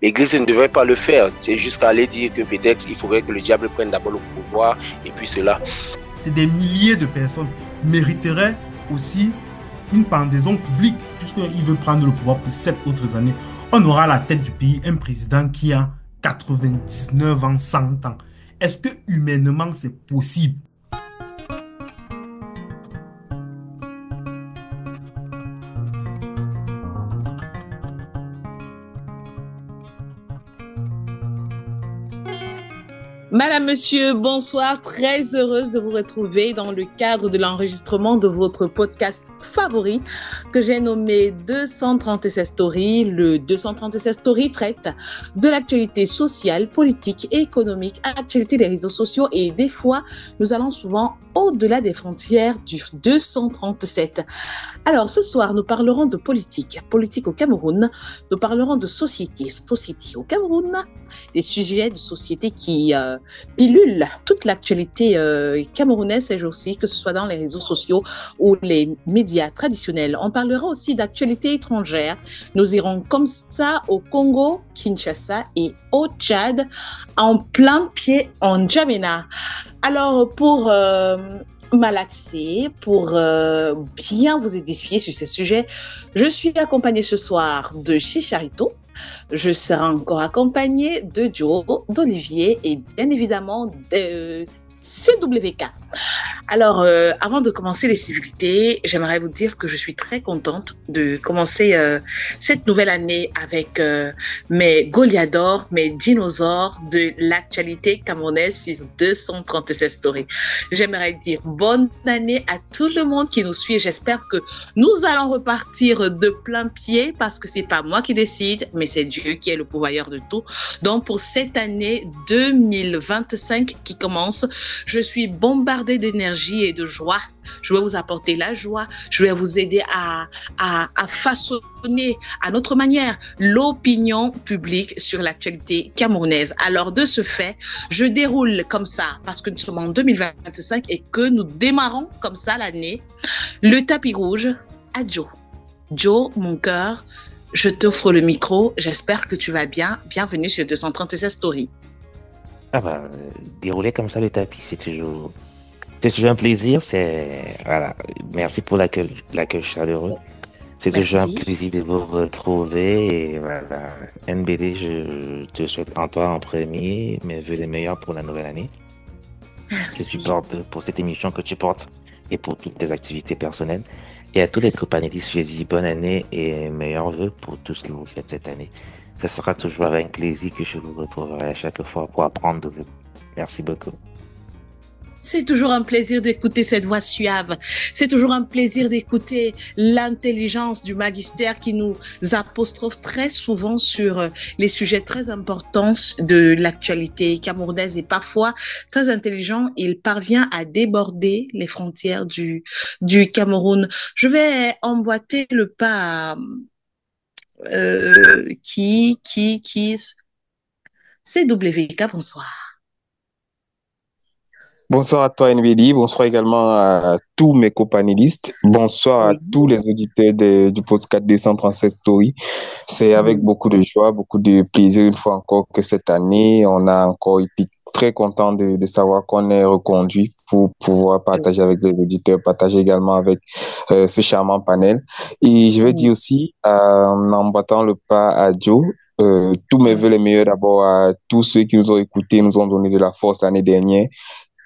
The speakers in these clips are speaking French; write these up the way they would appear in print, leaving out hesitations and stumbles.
l'Église ne devrait pas le faire. C'est jusqu'à aller dire que peut-être il faudrait que le diable prenne d'abord le pouvoir et puis cela. C'est des milliers de personnes mériteraient aussi une pendaison publique puisqu'il veut prendre le pouvoir pour 7 autres années. On aura à la tête du pays un président qui a 99 ans, 100 ans. Est-ce que humainement c'est possible? Madame, Monsieur, bonsoir. Très heureuse de vous retrouver dans le cadre de l'enregistrement de votre podcast favori que j'ai nommé 236 Stories. Le 236 Stories traite de l'actualité sociale, politique et économique, actualité des réseaux sociaux et des fois, nous allons souvent au-delà des frontières du 237. Alors, ce soir, nous parlerons de politique au Cameroun. Nous parlerons de société au Cameroun, des sujets de société qui pilulent toute l'actualité camerounaise ces jours-ci, que ce soit dans les réseaux sociaux ou les médias traditionnels. On parlera aussi d'actualité étrangère. Nous irons comme ça au Congo, Kinshasa et au Tchad, en plein pied en N'Djamena. Alors, pour malaxer, pour bien vous édifier sur ces sujets, je suis accompagnée ce soir de Chicharito. Je serai encore accompagnée de Joe, d'Olivier et bien évidemment de CWK. Alors, avant de commencer les civilités, j'aimerais vous dire que je suis très contente de commencer cette nouvelle année avec mes Goliadors, mes dinosaures de l'actualité camerounaise sur 237 Stories. J'aimerais dire bonne année à tout le monde qui nous suit. J'espère que nous allons repartir de plein pied parce que c'est pas moi qui décide, mais c'est Dieu qui est le pourvoyeur de tout. Donc, pour cette année 2025 qui commence, je suis bombardée d'énergie et de joie. Je vais vous apporter la joie. Je vais vous aider à façonner à notre manière l'opinion publique sur l'actualité camerounaise. Alors, de ce fait, je déroule comme ça parce que nous sommes en 2025 et que nous démarrons comme ça l'année. Le tapis rouge à Joe. Joe, mon cœur, je t'offre le micro. J'espère que tu vas bien. Bienvenue sur 236 Stories. Ah bah, dérouler comme ça le tapis, c'est toujours un plaisir. Voilà. Merci pour l'accueil chaleureux. C'est toujours un plaisir de vous retrouver. Et voilà, NBD, je te souhaite en toi en premier mes vœux les meilleurs pour la nouvelle année. Merci. Que tu portes pour cette émission que tu portes et pour toutes tes activités personnelles. Et à tous les co-panélistes, je dis bonne année et meilleurs vœux pour tout ce que vous faites cette année. Ce sera toujours avec plaisir que je vous retrouverai à chaque fois pour apprendre de vous. Merci beaucoup. C'est toujours un plaisir d'écouter cette voix suave. C'est toujours un plaisir d'écouter l'intelligence du magistère qui nous apostrophe très souvent sur les sujets très importants de l'actualité camerounaise et parfois très intelligent. Il parvient à déborder les frontières du Cameroun. Je vais emboîter le pas à CWK, bonsoir. Bonsoir à toi, NVD. Bonsoir également à tous mes copanélistes. Bonsoir à tous les auditeurs du podcast 237 Stories. C'est avec beaucoup de joie, beaucoup de plaisir une fois encore que cette année, on a encore été très content de savoir qu'on est reconduit pour pouvoir partager avec les auditeurs, partager également avec ce charmant panel. Et je vais dire aussi, en emboîtant le pas à Joe, tous mes vœux les meilleurs d'abord à tous ceux qui nous ont écoutés, nous ont donné de la force l'année dernière.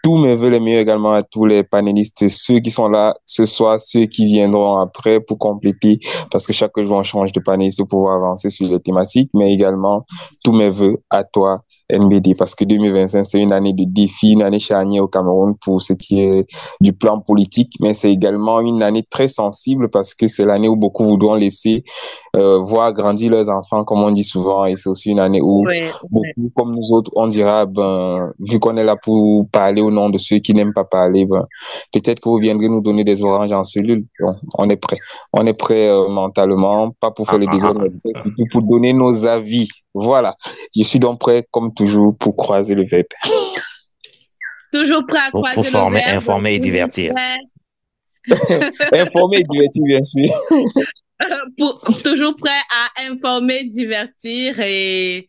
Tous mes vœux les meilleurs également à tous les panélistes, ceux qui sont là ce soir, ceux qui viendront après pour compléter, parce que chaque jour on change de panéliste pour pouvoir avancer sur les thématiques, mais également tous mes vœux à toi, NBD, parce que 2025 c'est une année de défi, une année charnière au Cameroun pour ce qui est du plan politique, mais c'est également une année très sensible parce que c'est l'année où beaucoup voudront laisser voir grandir leurs enfants, comme on dit souvent, et c'est aussi une année où beaucoup, comme nous autres, on dira, vu qu'on est là pour parler au nom de ceux qui n'aiment pas parler, peut-être que vous viendrez nous donner des oranges en cellule. Bon, on est prêt. On est prêt mentalement, pas pour faire le désordre, mais plutôt pour donner nos avis. Voilà. Je suis donc prêt, comme toujours, pour croiser le verbe. Toujours prêt à croiser le former, verbe. Informer et divertir. Informer et divertir, bien sûr. Toujours prêt à informer, divertir et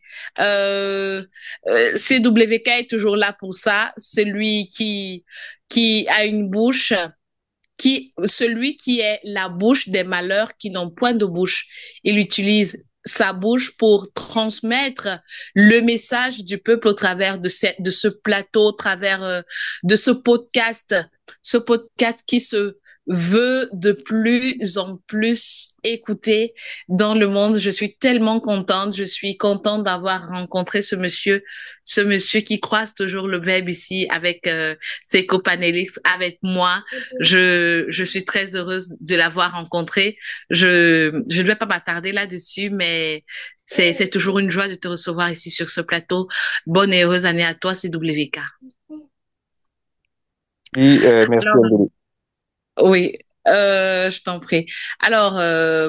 CWK est toujours là pour ça. Qui a une bouche, celui qui est la bouche des malheurs qui n'ont point de bouche. Il utilise sa bouche pour transmettre le message du peuple au travers de ce plateau, au travers de ce podcast qui se veut de plus en plus écouté dans le monde. Je suis tellement contente. Je suis contente d'avoir rencontré ce monsieur qui croise toujours le web ici avec ses copanélistes, avec moi. Je suis très heureuse de l'avoir rencontré. Je ne vais pas m'attarder là-dessus, mais c'est toujours une joie de te recevoir ici sur ce plateau. Bonne et heureuse année à toi, CWK. Oui, merci, Alors, Mbélé. oui, je t'en prie. Alors,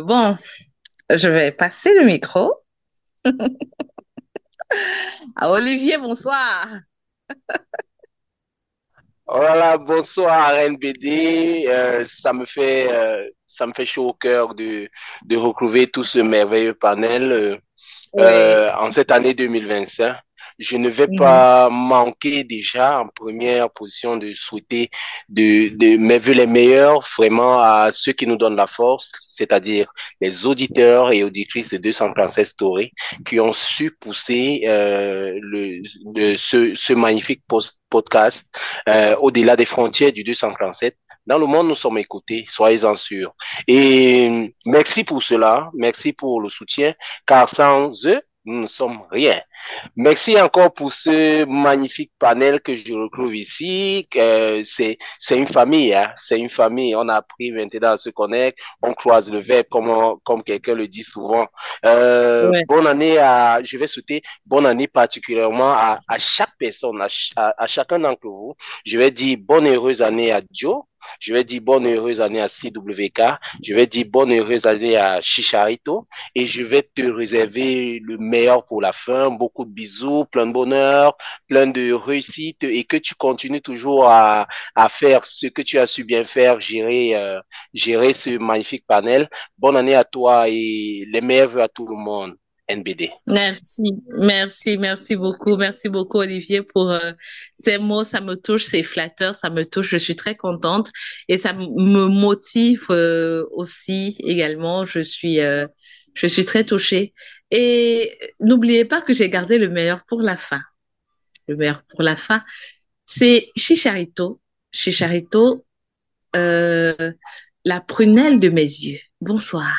bon, je vais passer le micro à Olivier. Bonsoir. Voilà, bonsoir NBD. Ça me fait chaud au cœur de retrouver tout ce merveilleux panel Oui. en cette année 2025. Je ne vais Mhm. pas manquer déjà en première position de souhaiter de mes vœux les meilleurs vraiment à ceux qui nous donnent la force, c'est-à-dire les auditeurs et auditrices de 237 Story qui ont su pousser ce magnifique podcast au-delà des frontières du 237. Dans le monde, nous sommes écoutés, soyez-en sûrs. Et merci pour cela, merci pour le soutien, car sans eux, nous ne sommes rien. Merci encore pour ce magnifique panel que je retrouve ici. C'est une famille, hein? C'est une famille. On a appris maintenant à se connaître. On croise le verbe comme quelqu'un le dit souvent. Ouais. Bonne année je vais souhaiter bonne année particulièrement à chaque personne, à chacun d'entre vous. Je vais dire bonne et heureuse année à Joe. Je vais dire bonne et heureuse année à CWK. Je vais dire bonne et heureuse année à Chicharito. Et je vais te réserver le meilleur pour la fin. Beaucoup de bisous, plein de bonheur, plein de réussite et que tu continues toujours à faire ce que tu as su bien faire, gérer ce magnifique panel. Bonne année à toi et les meilleurs vœux à tout le monde. NBD. Merci beaucoup, Olivier, pour ces mots. Ça me touche, c'est flatteur, ça me touche. Je suis très contente et ça me motive aussi également. Je suis très touchée. Et n'oubliez pas que j'ai gardé le meilleur pour la fin. Le meilleur pour la fin, c'est Chicharito. Chicharito, euh, la prunelle de mes yeux. Bonsoir.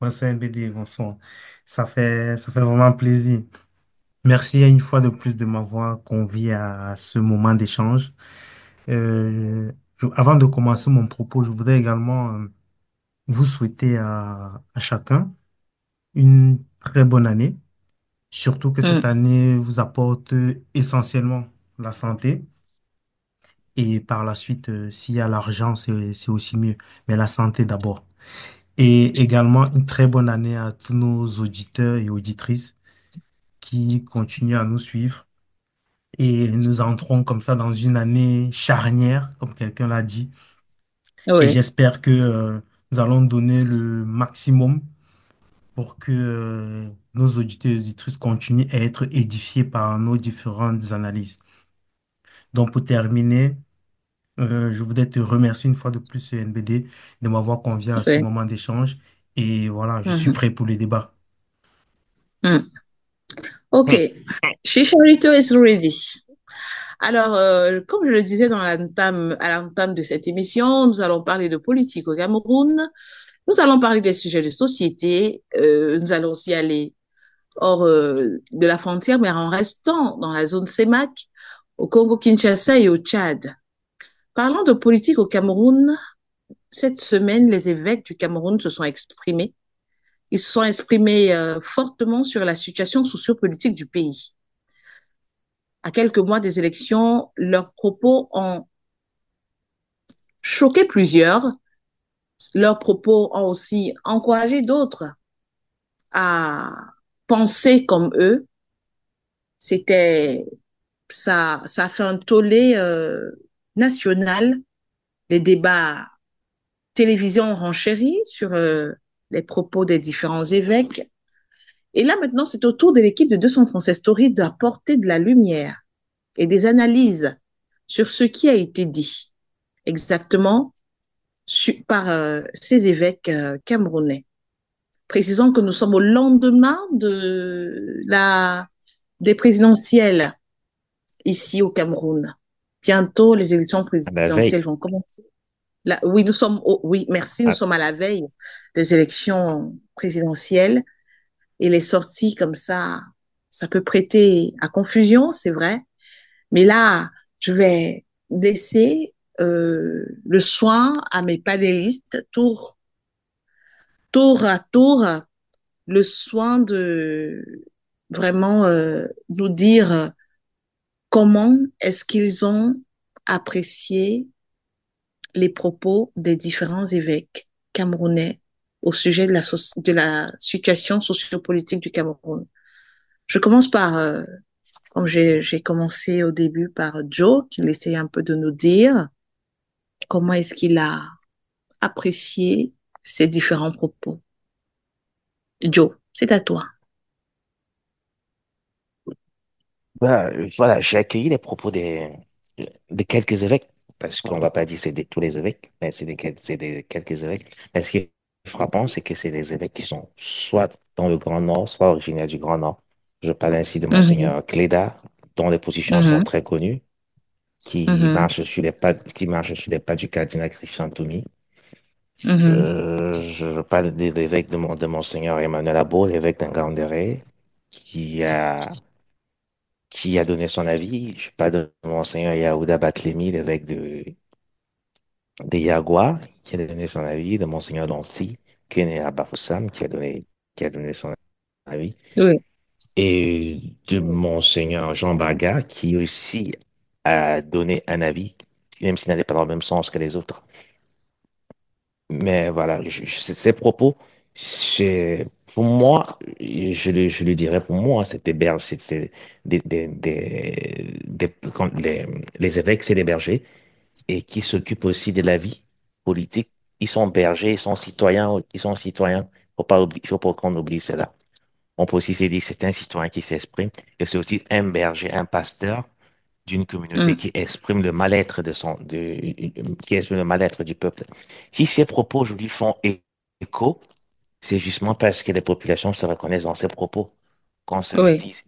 Bonsoir NBD, bonsoir. Ça fait vraiment plaisir. Merci une fois de plus de m'avoir convié à ce moment d'échange. Avant de commencer mon propos, je voudrais également vous souhaiter à chacun une très bonne année. Surtout que cette Mm. année vous apporte essentiellement la santé. Et par la suite, s'il y a l'argent, c'est aussi mieux. Mais la santé d'abord. Et également une très bonne année à tous nos auditeurs et auditrices qui continuent à nous suivre. Et nous entrons comme ça dans une année charnière, comme quelqu'un l'a dit. Et Oui, j'espère que nous allons donner le maximum pour que nos auditeurs et auditrices continuent à être édifiés par nos différentes analyses. Donc, pour terminer, je voudrais te remercier une fois de plus, NBD, de m'avoir convié à ce oui. moment d'échange. Et voilà, je suis Mhm. prêt pour le débat. Mm. OK. Hmm. Chicharito is ready. Alors, comme je le disais à l'entame de cette émission, nous allons parler de politique au Cameroun. Nous allons parler des sujets de société. Nous allons aussi aller hors de la frontière, mais en restant dans la zone CEMAC, au Congo-Kinshasa et au Tchad. Parlant de politique au Cameroun, cette semaine, les évêques du Cameroun se sont exprimés. Ils se sont exprimés fortement sur la situation sociopolitique du pays. À quelques mois des élections, leurs propos ont choqué plusieurs. Leurs propos ont aussi encouragé d'autres à penser comme eux. C'était, ça a fait un tollé national. Les débats télévisions ont renchéri sur les propos des différents évêques. Et là, maintenant, c'est au tour de l'équipe de 200 Français Story d'apporter de la lumière et des analyses sur ce qui a été dit exactement par ces évêques camerounais. Précisons que nous sommes au lendemain des présidentielles ici au Cameroun. Bientôt, les élections À la veille. présidentielles vont commencer. Là, oui, oui, merci, nous Ah, sommes à la veille des élections présidentielles et les sorties comme ça peut prêter à confusion, c'est vrai. Mais là, je vais laisser le soin à mes panélistes, tour à tour, le soin de vraiment nous dire comment est-ce qu'ils ont apprécié les propos des différents évêques camerounais au sujet de la situation sociopolitique du Cameroun. Je commence par, comme j'ai commencé au début, par Joe, qui essaie un peu de nous dire comment est-ce qu'il a apprécié ces différents propos. Joe, c'est à toi. bah, voilà, j'ai accueilli les propos de quelques évêques, parce qu'on ne va pas dire c'est tous les évêques, mais c'est des quelques évêques. Mais ce qui est frappant, c'est que c'est des évêques qui sont soit dans le Grand Nord, soit originaires du Grand Nord. Je parle ainsi de Mhm, Monseigneur Cléda, dont les positions sont mhm, très connues, mhm, qui marche sur les pas du cardinal Christian Toumi. mhm. Je parle de l'évêque de Monseigneur Emmanuel Abo, l'évêque d'Ingandéré, qui a qui a donné son avis. Je parle de Monseigneur Yaouda Batlemi, l'évêque de Yagua, qui a donné son avis, de Monseigneur Donsi, qui est né à Bafoussam, qui a donné son avis, Oui. et de Monseigneur Jean Baga, qui aussi a donné un avis, même s'il n'allait pas dans le même sens que les autres. Mais voilà, ces propos, pour moi, je le dirais pour moi, c'était berger, c'est quand les évêques, c'est des bergers et qui s'occupent aussi de la vie politique. Ils sont bergers, ils sont citoyens, ils sont citoyens. Il faut pas qu'on oublie cela. On peut aussi se dire que c'est un citoyen qui s'exprime et c'est aussi un berger, un pasteur d'une communauté Mm, qui exprime le mal-être qui exprime le mal-être du peuple. Si ces propos aujourd'hui font écho, c'est justement parce que les populations se reconnaissent dans ces propos, qu'on se le oui. dise.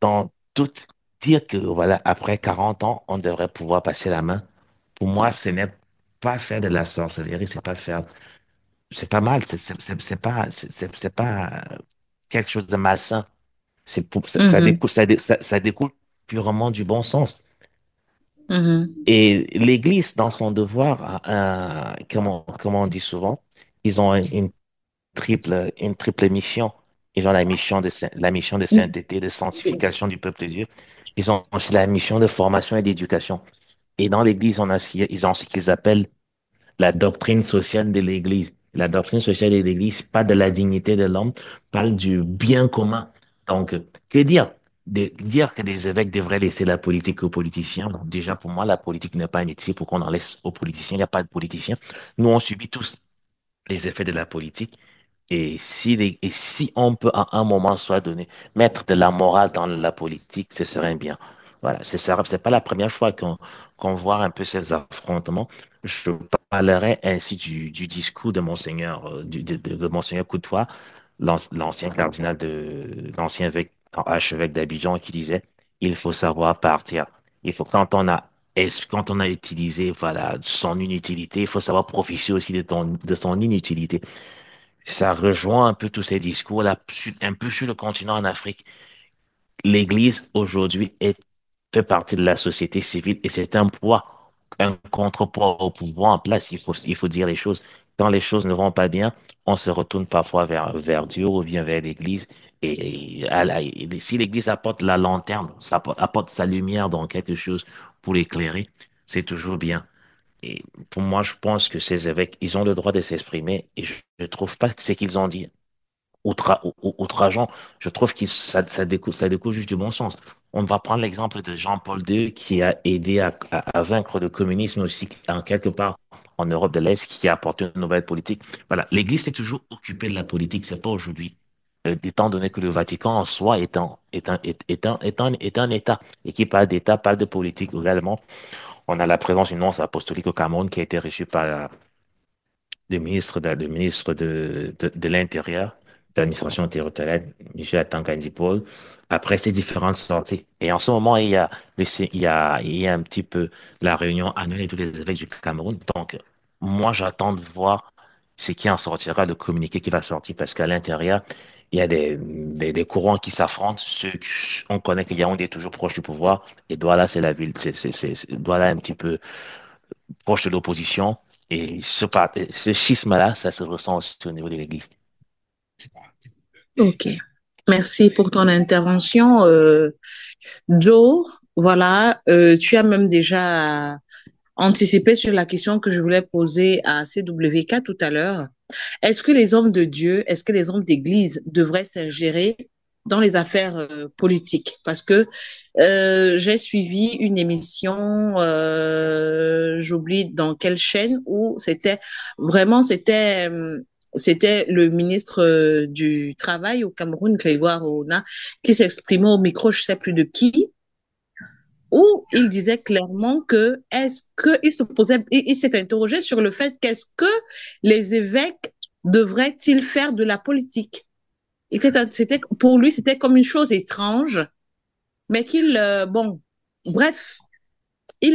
Dans tout, dire que voilà, après 40 ans, on devrait pouvoir passer la main, pour moi, ce n'est pas faire de la sorcellerie, c'est pas mal, c'est pas quelque chose de malsain. Mhm, Ça découle purement du bon sens. mhm, Et l'Église, dans son devoir, comment on dit souvent, ils ont une triple mission. Ils ont la mission de sainteté, de sanctification du peuple de Dieu. Ils ont aussi la mission de formation et d'éducation. Et dans l'Église, ils ont ce qu'ils appellent la doctrine sociale de l'Église. La doctrine sociale de l'Église parle de la dignité de l'homme, parle du bien commun. Donc, que dire? Dire que des évêques devraient laisser la politique aux politiciens. Donc, déjà, pour moi, la politique n'est pas un métier pour qu'on en laisse aux politiciens. Il n'y a pas de politiciens. Nous, on subit tous les effets de la politique. Et si on peut à un moment soit donné mettre de la morale dans la politique, ce serait bien. Voilà, c'est pas la première fois qu'on voit un peu ces affrontements. Je parlerai ainsi du discours de Monseigneur, de Monseigneur Coutois, l'ancien cardinal l'ancien archevêque d'Abidjan, qui disait, il faut savoir partir. Il faut, quand on a utilisé, voilà, son inutilité, il faut savoir profiter aussi de son inutilité. Ça rejoint un peu tous ces discours là, un peu sur le continent en Afrique. L'Église aujourd'hui fait partie de la société civile et c'est un poids, un contrepoids au pouvoir en place. Il faut dire les choses. Quand les choses ne vont pas bien, on se retourne parfois vers Dieu ou bien vers l'Église. Et si l'Église apporte la lanterne, apporte sa lumière dans quelque chose pour l'éclairer, c'est toujours bien. Et pour moi, je pense que ces évêques, ils ont le droit de s'exprimer et je ne trouve pas que ce qu'ils ont dit outrageant. Je trouve que ça découle juste du bon sens. On va prendre l'exemple de Jean-Paul II qui a aidé à vaincre le communisme aussi, en quelque part, en Europe de l'Est qui a apporté une nouvelle politique. Voilà, l'Église s'est toujours occupée de la politique, c'est pas aujourd'hui. Étant donné que le Vatican en soi est un État, et qui parle d'État, parle de politique également. On a la présence d'une nonce apostolique au Cameroun qui a été reçue par le ministre de l'Intérieur, de l'administration territoriale, M. Atangandi Paul, après ces différentes sorties. Et en ce moment, il y a un petit peu la réunion annuelle de tous les évêques du Cameroun. Donc, moi, j'attends de voir ce qui en sortira, le communiqué qui va sortir, parce qu'à l'intérieur, il y a des courants qui s'affrontent. On connaît que Yaoundé est toujours proche du pouvoir, et Douala, c'est la ville, Douala est un petit peu proche de l'opposition. Et ce schisme-là, ça se ressent aussi au niveau de l'Église. Ok. Merci pour ton intervention, Joe. Voilà, tu as même déjà anticipé sur la question que je voulais poser à CWK tout à l'heure. Est-ce que les hommes de Dieu, est-ce que les hommes d'Église devraient s'ingérer dans les affaires politiques? Parce que j'ai suivi une émission, j'oublie dans quelle chaîne, où c'était le ministre du Travail au Cameroun, Grégoire Ouna, qui s'exprimait au micro, je ne sais plus de qui, où il disait clairement que il s'est interrogé sur le fait qu'est-ce que les évêques devraient-ils faire de la politique? Et pour lui, c'était comme une chose étrange, mais bref, il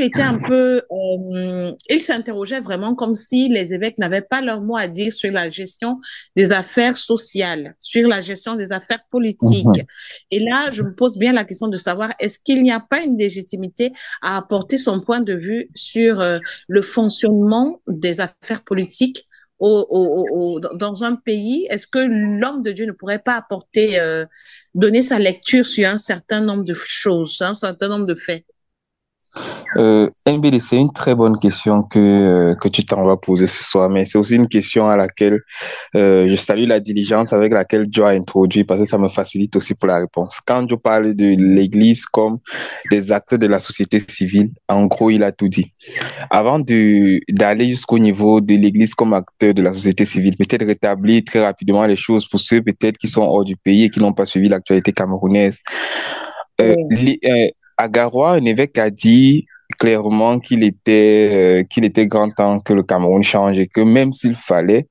s'interrogeait vraiment comme si les évêques n'avaient pas leur mot à dire sur la gestion des affaires sociales, sur la gestion des affaires politiques. Et là, je me pose bien la question de savoir, est-ce qu'il n'y a pas une légitimité à apporter son point de vue sur le fonctionnement des affaires politiques dans un pays? Est-ce que l'homme de Dieu ne pourrait pas donner sa lecture sur un certain nombre de choses, un certain nombre de faits? NBD, c'est une très bonne question que tu t'en vas poser ce soir, mais c'est aussi une question à laquelle je salue la diligence avec laquelle Joe a introduit, parce que ça me facilite aussi pour la réponse. Quand Joe parle de l'Église comme des acteurs de la société civile, en gros, il a tout dit. Avant d'aller jusqu'au niveau de l'Église comme acteur de la société civile, peut-être rétablir très rapidement les choses pour ceux peut-être qui sont hors du pays et qui n'ont pas suivi l'actualité camerounaise. À Garoua, un évêque a dit clairement qu'il était grand temps que le Cameroun change, et que même s'il fallait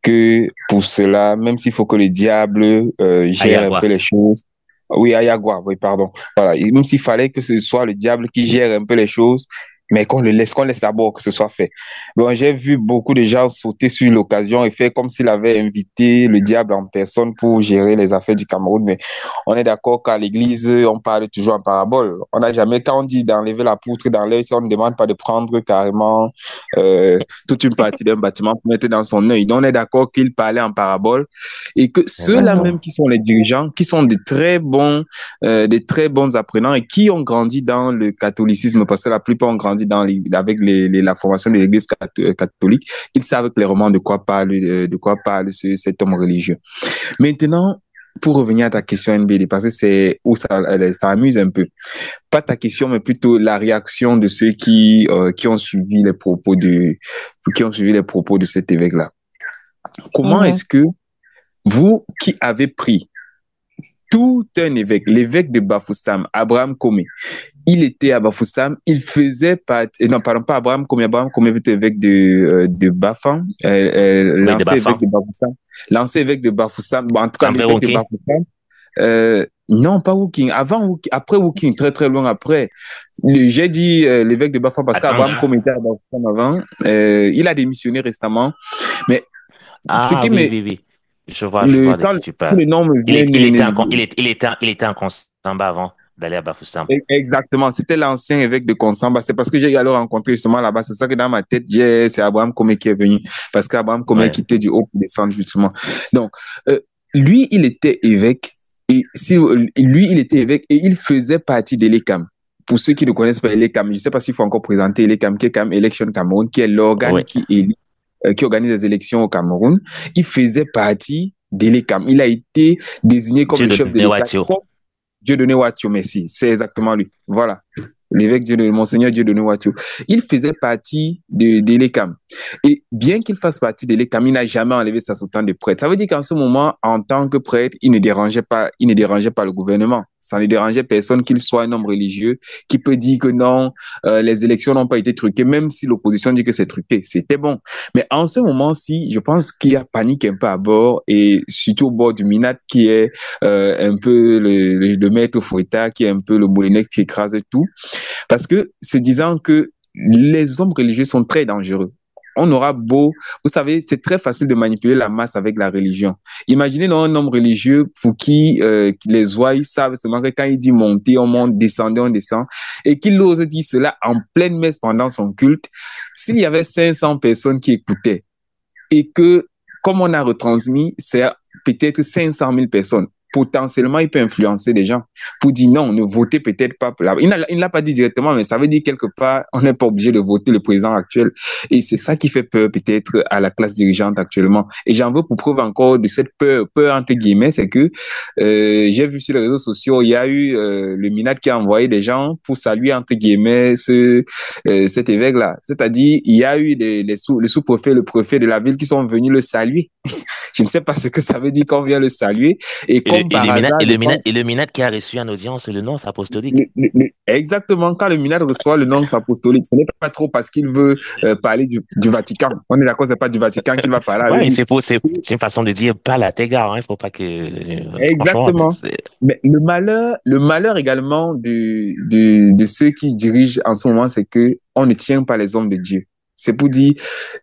que pour cela, même s'il faut que le diable gère un peu les choses. Oui, Ayagua, oui, pardon. Voilà, même s'il fallait que ce soit le diable qui gère un peu les choses, mais qu'on laisse d'abord que ce soit fait. Bon, j'ai vu beaucoup de gens sauter sur l'occasion et faire comme s'il avait invité le diable en personne pour gérer les affaires du Cameroun, mais on est d'accord qu'à l'église, on parle toujours en parabole. On n'a jamais, quand on dit d'enlever la poutre dans l'œil, on ne demande pas de prendre carrément toute une partie d'un bâtiment pour mettre dans son œil. Donc, on est d'accord qu'il parlait en parabole, et que ceux-là même qui sont les dirigeants, qui sont des très bons apprenants et qui ont grandi dans le catholicisme, parce que la plupart ont grandi avec la formation de l'Église catholique, ils savent clairement de quoi parle cet homme religieux. Maintenant, pour revenir à ta question, NBD, parce que c'est où ça amuse un peu. Pas ta question, mais plutôt la réaction de ceux qui ont suivi les propos de cet évêque-là. Comment est-ce que vous, qui avez pris tout un évêque, l'évêque de Bafoussam, Abraham Komé, il était à Bafoussam, il faisait partie, non, pardon, pas Abraham Komé était évêque de Bafan, l'ancien évêque de Bafoussam, bon, en tout cas, l'évêque de Bafoussam, non, pas Woking, après Woking, très très loin après. J'ai dit l'évêque de Bafan parce qu'Abraham Komé était à Bafoussam avant, il a démissionné récemment, mais oui. Je vois de qui tu parles. Il était en Konsamba avant d'aller à Bafoussam. Exactement, c'était l'ancien évêque de Konsamba. C'est parce que j'ai alors rencontré justement là-bas. C'est pour ça que dans ma tête, c'est Abraham Komé qui est venu. Parce qu'Abraham Komé quittait du haut pour descendre justement. Donc, lui, il était évêque. Et il était évêque et il faisait partie de l'ECAM. Pour ceux qui ne connaissent pas l'ECAM, je ne sais pas s'il faut encore présenter l'ECAM, qui est quand même Election Cameroun, qui est l'organe qui organise les élections au Cameroun. Il faisait partie de l'ECAM. Il a été désigné comme le chef de l'ECAM. Dieudonné Ouattio, merci. C'est exactement lui. Voilà. l'évêque Dieudonné, Monseigneur Dieudonné Ouattio, il faisait partie de l'ECAM. Et bien qu'il fasse partie de l'ECAM, il n'a jamais enlevé sa soutane de prêtre. Ça veut dire qu'en ce moment, en tant que prêtre, il ne dérangeait pas le gouvernement. Ça ne dérangeait personne qu'il soit un homme religieux qui peut dire que non, les élections n'ont pas été truquées, même si l'opposition dit que c'est truqué. C'était bon. Mais en ce moment-ci, je pense qu'il y a panique un peu à bord, et surtout au bord du Minat, qui est un peu le maître Fouettard, qui est un peu le moulinet qui écrase tout. Parce que, se disant que les hommes religieux sont très dangereux. On aura beau, vous savez, c'est très facile de manipuler la masse avec la religion. Imaginez donc un homme religieux pour qui les ouailles savent seulement que quand il dit monter, on monte, descendre, on descend, et qu'il ose dire cela en pleine messe pendant son culte. S'il y avait 500 personnes qui écoutaient, et que, comme on a retransmis, c'est peut-être 500 000 personnes. Potentiellement, il peut influencer des gens pour dire non, ne votez peut-être pas pour la... Il ne l'a pas dit directement, mais ça veut dire quelque part, on n'est pas obligé de voter le président actuel. Et c'est ça qui fait peur peut-être à la classe dirigeante actuellement. Et j'en veux pour preuve encore de cette peur entre guillemets, c'est que j'ai vu sur les réseaux sociaux, il y a eu le Minat qui a envoyé des gens pour saluer entre guillemets cet évêque-là. C'est-à-dire, il y a eu le sous-préfet, le préfet de la ville qui sont venus le saluer. Je ne sais pas ce que ça veut dire qu'on vient le saluer. Et comme par hasard... Et le Minat qui a reçu en audience le nonce apostolique. Exactement, quand le Minat reçoit le nonce apostolique, ce n'est pas trop parce qu'il veut parler du Vatican. On est d'accord, ce n'est pas du Vatican qu'il va parler. Oui, c'est une façon de dire parle à tes gars, hein, il ne faut pas que... Exactement. Mais le malheur également de ceux qui dirigent en ce moment, c'est qu'on ne tient pas les hommes de Dieu. C'est pour dire,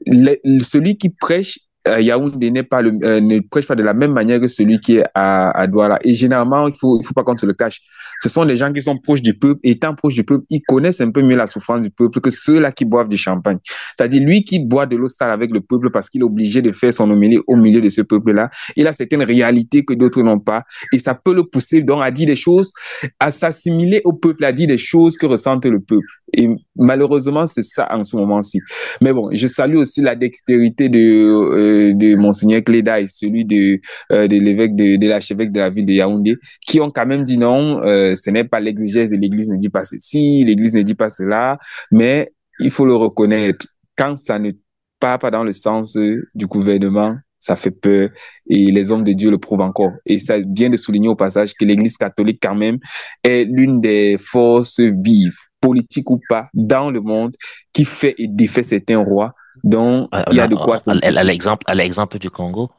celui qui prêche Yaoundé ne prêche pas de la même manière que celui qui est à Douala. Et généralement, il faut pas qu'on se le cache. Ce sont des gens qui sont proches du peuple. Et étant proches du peuple, ils connaissent un peu mieux la souffrance du peuple que ceux-là qui boivent du champagne. C'est-à-dire, lui qui boit de l'eau sale avec le peuple parce qu'il est obligé de faire son homélie au milieu de ce peuple-là, il a certaines réalités que d'autres n'ont pas. Et ça peut le pousser donc à dire des choses, à s'assimiler au peuple, à dire des choses que ressente le peuple. Et malheureusement, c'est ça en ce moment-ci. Mais bon, je salue aussi la dextérité de Monseigneur Cléda et celui de l'évêque de l'archevêque de la ville de Yaoundé, qui ont quand même dit non, ce n'est pas l'exégèse de l'Église ne dit pas ceci, l'Église ne dit pas cela, mais il faut le reconnaître. Quand ça ne part pas dans le sens du gouvernement, ça fait peur, et les hommes de Dieu le prouvent encore. Et ça bien de souligner au passage que l'Église catholique quand même est l'une des forces vives, politique ou pas, dans le monde, qui fait et défait certains rois. Donc, il y a de quoi... À l'exemple du Congo,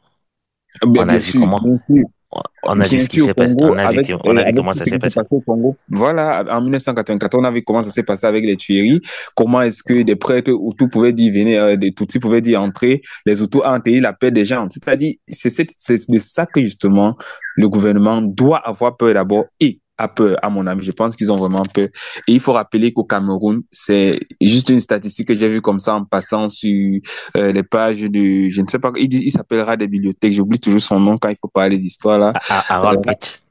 bien sûr, bien sûr. On a vu ce qui s'est passé. On a vu comment ça s'est passé au Congo. Voilà, en 1994, on a vu comment ça s'est passé avec les tueries. Comment est-ce que des prêtres Hutus pouvaient dire venir, des Tutsis pouvaient dire entrer, les Hutus ont enterré la paix des gens. C'est-à-dire, c'est de ça que justement le gouvernement doit avoir peur d'abord, et a peur, à mon avis. Je pense qu'ils ont vraiment peur. Et il faut rappeler qu'au Cameroun, c'est juste une statistique que j'ai vue comme ça en passant sur les pages de, je ne sais pas, il s'appellera des bibliothèques. J'oublie toujours son nom quand il faut parler d'histoire là. Harold Kitch.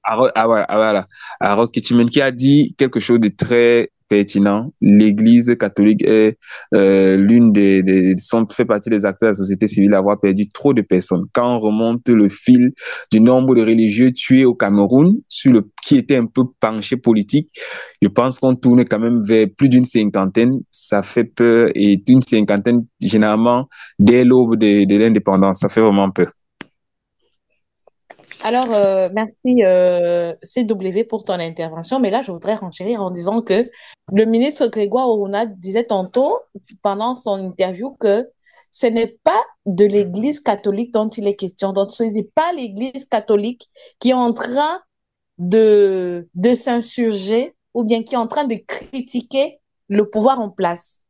Voilà. Harold Kitchimen qui a dit quelque chose de très pertinent. L'Église catholique est fait partie des acteurs de la société civile à avoir perdu trop de personnes. Quand on remonte le fil du nombre de religieux tués au Cameroun, qui était un peu penché politique, je pense qu'on tourne quand même vers plus d'une cinquantaine. Ça fait peur, et d'une cinquantaine généralement dès l'aube de l'indépendance. Ça fait vraiment peur. Alors, merci CW pour ton intervention, mais là, je voudrais renchérir en disant que le ministre Grégoire Oruna disait tantôt, pendant son interview, que ce n'est pas de l'Église catholique dont il est question. Donc, ce n'est pas l'Église catholique qui est en train de s'insurger ou bien qui est en train de critiquer le pouvoir en place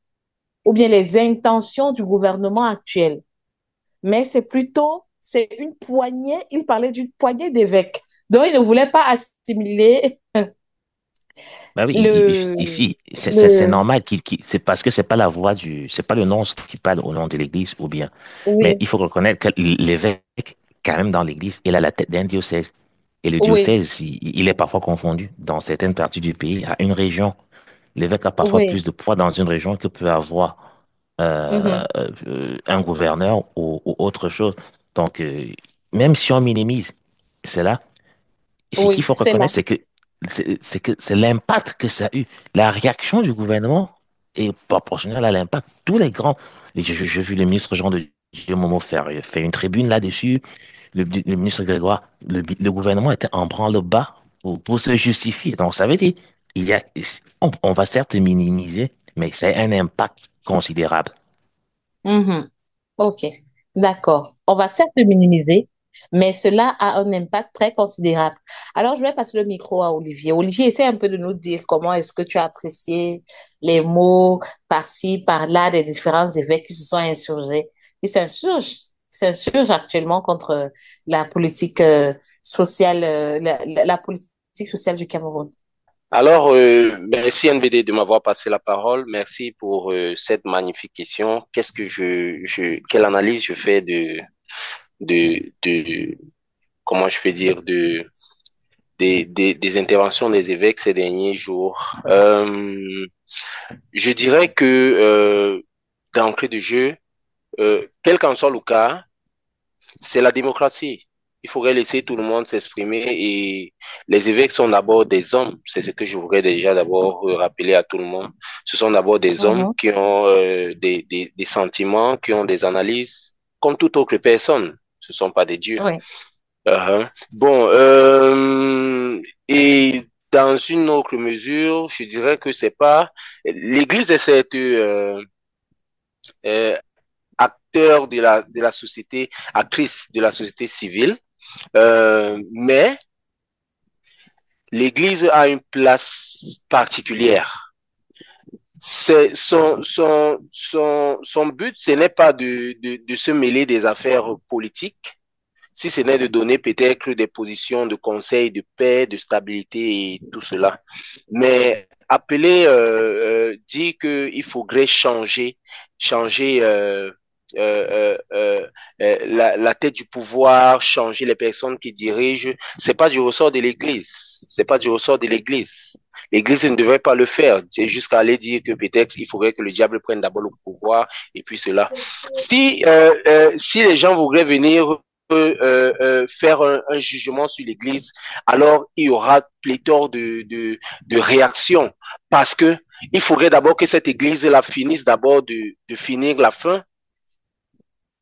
ou bien les intentions du gouvernement actuel. Mais c'est une poignée, il parlait d'une poignée d'évêques. Donc, il ne voulait pas assimiler. Bah oui, ici, c'est normal, c'est parce que c'est pas la voix c'est pas le nonce qui parle au nom de l'Église, ou bien. Oui. Mais il faut reconnaître que l'évêque, quand même dans l'Église, il a la tête d'un diocèse. Et le diocèse, il est parfois confondu dans certaines parties du pays à une région. L'évêque a parfois plus de poids dans une région que peut avoir un gouverneur ou autre chose. Donc, même si on minimise, c'est là. Ce qu'il faut reconnaître, c'est que c'est l'impact que ça a eu. La réaction du gouvernement est proportionnelle à l'impact. Tous les grands, et j'ai vu le ministre Jean de Dieu Momo faire une tribune là-dessus, le ministre Grégoire, le gouvernement était en branle-bas pour se justifier. Donc, ça veut dire, il y a, on va certes minimiser, mais c'est un impact considérable. Mhm. Ok, d'accord. On va certes le minimiser, mais cela a un impact très considérable. Alors, je vais passer le micro à Olivier. Olivier, essaie un peu de nous dire comment est-ce que tu as apprécié les mots par-ci, par-là des différents évêques qui se sont insurgés, qui s'insurgent actuellement contre la politique sociale, la politique sociale du Cameroun. Alors, merci NBD de m'avoir passé la parole. Merci pour cette magnifique question. Quelle analyse je fais de, comment je peux dire, des interventions des évêques ces derniers jours. Je dirais que d'entrée de jeu, quel qu'en soit le cas, c'est la démocratie. Il faudrait laisser tout le monde s'exprimer et les évêques sont d'abord des hommes. C'est ce que je voudrais déjà d'abord rappeler à tout le monde. Ce sont d'abord des hommes Mhm. qui ont des sentiments, qui ont des analyses, comme toute autre personne. Ce ne sont pas des dieux. Oui. Bon, et dans une autre mesure, je dirais que c'est pas l'Église est cette euh, acteur de la société, actrice de la société civile, mais l'Église a une place particulière. C'est son but, ce n'est pas de se mêler des affaires politiques, si ce n'est de donner peut-être des positions de conseil, de paix, de stabilité et tout cela. Mais appeler, dire qu'il faudrait changer la tête du pouvoir, changer les personnes qui dirigent, c'est pas du ressort de l'Église. C'est pas du ressort de l'Église. L'Église ne devrait pas le faire. C'est jusqu'à aller dire que peut-être il faudrait que le diable prenne d'abord le pouvoir et puis cela. Si les gens voudraient venir faire un jugement sur l'Église, alors il y aura pléthore de réactions parce que il faudrait d'abord que cette Église-là finisse d'abord de finir la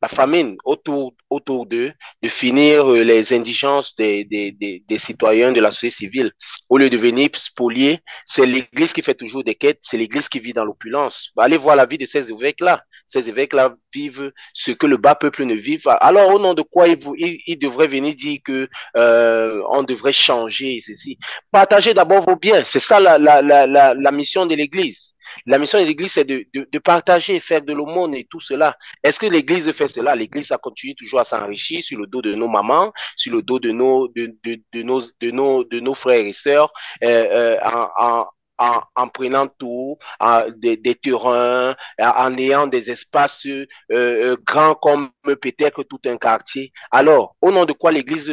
famine autour d'eux, de finir les indigences des citoyens de la société civile. Au lieu de venir spolier, c'est l'Église qui fait toujours des quêtes, c'est l'Église qui vit dans l'opulence. Allez voir la vie de ces évêques-là. Ces évêques-là vivent ce que le bas peuple ne vit pas. Alors, au nom de quoi ils devraient venir dire que on devrait changer ceci? Partagez d'abord vos biens. C'est ça la mission de l'Église. La mission de l'Église, c'est de partager, faire de l'aumône et tout cela. Est-ce que l'Église fait cela? L'Église a continué toujours à s'enrichir sur le dos de nos mamans, sur le dos de nos frères et sœurs, en prenant tout, des terrains, en ayant des espaces grands comme peut-être tout un quartier. Alors, au nom de quoi l'Église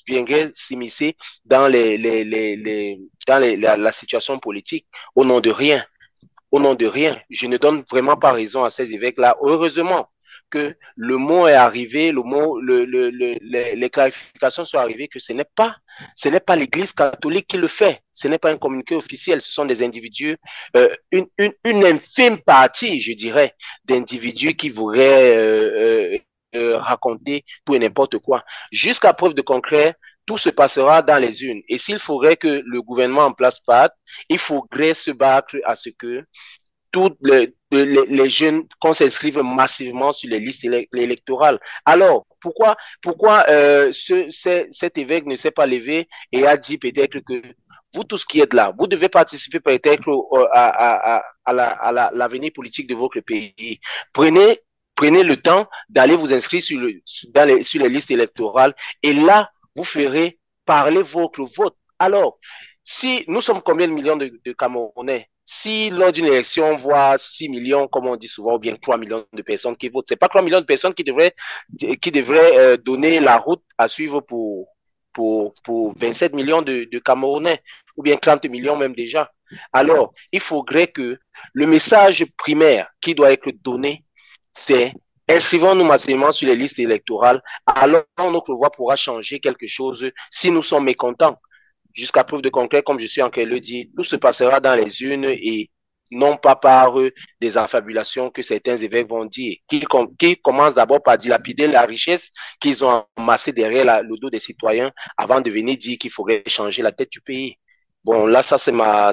viendrait s'immiscer dans la situation politique? Au nom de rien. Au nom de rien. Je ne donne vraiment pas raison à ces évêques-là. Heureusement que le mot est arrivé, les clarifications sont arrivées que ce n'est pas l'Église catholique qui le fait. Ce n'est pas un communiqué officiel. Ce sont des individus, une infime partie, je dirais, d'individus qui voudraient raconter tout et n'importe quoi. Jusqu'à preuve de concret, tout se passera dans les urnes. Et s'il faudrait que le gouvernement en place parte, il faudrait se battre à ce que tous les jeunes qu'on s'inscrive massivement sur les listes électorales. Alors, pourquoi cet évêque ne s'est pas levé et a dit peut-être que vous tous qui êtes là, vous devez participer peut-être à l'avenir politique de votre pays. Prenez le temps d'aller vous inscrire sur les listes électorales et là, vous ferez parler votre vote. Alors, si nous sommes combien de millions de Camerounais? Si lors d'une élection, on voit 6 millions, comme on dit souvent, ou bien 3 millions de personnes qui votent, ce n'est pas 3 millions de personnes qui devraient donner la route à suivre pour 27 millions de Camerounais, ou bien 30 millions même déjà. Alors, il faudrait que le message primaire qui doit être donné, c'est inscrivons-nous massivement sur les listes électorales, alors notre voix pourra changer quelque chose si nous sommes mécontents. Jusqu'à preuve de concret, comme je suis en train de le dire, tout se passera dans les urnes et non pas par des affabulations que certains évêques vont dire, qui commencent d'abord par dilapider la richesse qu'ils ont amassée derrière le dos des citoyens avant de venir dire qu'il faudrait changer la tête du pays. Bon, là, ça, c'est ma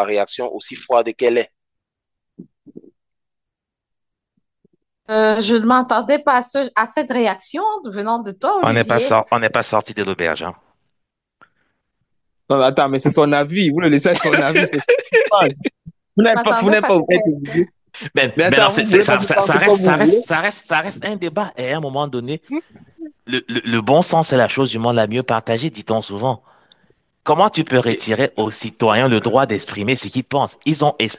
réaction aussi froide qu'elle est. Je ne m'attendais pas à cette réaction venant de toi, Olivier. On n'est pas sorti de l'auberge, hein. Non, mais attends, mais c'est son avis. Vous le laissez avec son avis. Vous n'avez pas, vous n'avez pas ouvert les Mais Mais non, attends, vous voulez pas que je parle comme vous voulez? ça reste un débat. Et à un moment donné, le bon sens est la chose du monde la mieux partagée, dit-on souvent. Comment tu peux retirer aux citoyens le droit d'exprimer ce qu'ils pensent?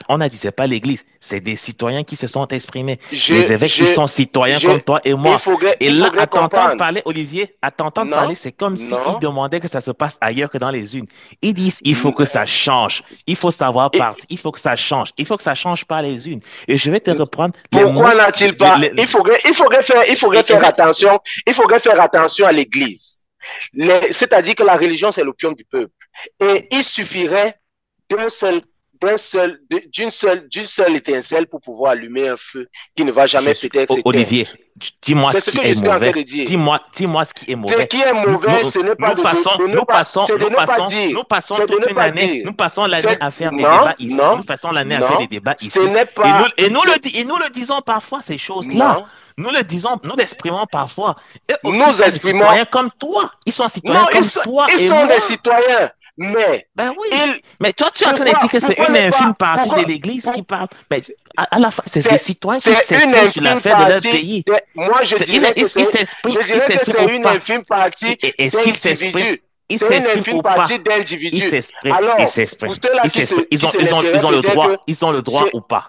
On a dit, c'est pas l'Église, c'est des citoyens qui se sont exprimés. Les évêques, ils sont citoyens comme toi et moi. Et là, à t'entendre parler, Olivier, à t'entendre parler, c'est comme s'ils demandaient que ça se passe ailleurs que dans les unes. Ils disent, il faut que ça change. Il faut savoir partir. Il faut que ça change. Il faut que ça change par les unes. Et je vais te reprendre les mots. Pourquoi n'a-t-il pas? Il faudrait faire attention. Il faudrait faire attention à l'Église. C'est-à-dire que la religion, c'est l'opium du peuple. Et il suffirait d'une seule étincelle pour pouvoir allumer un feu qui ne va jamais peut-être s'éteindre. Olivier, dis-moi ce qui est mauvais. Dis-moi ce qui est mauvais. Ce qui est mauvais, ce n'est pas nous passons toute une année, nous passons l'année à faire des débats ici. Nous passons l'année à faire des débats ici. Et nous le disons parfois, ces choses-là. Nous le disons, nous l'exprimons parfois. Et aussi, nous exprimons. Citoyens comme toi. Ils sont citoyens comme toi. Ils sont des citoyens. Mais, ben oui. Mais toi, tu es en train de dire que c'est une infime partie de l'Église qui parle. Mais à la fin, c'est des citoyens qui s'expriment sur l'affaire de leur pays. Moi, je dirais que c'est une infime partie d'individus. Ils s'expriment ou pas. Ils s'expriment. Ils ont le droit ou pas.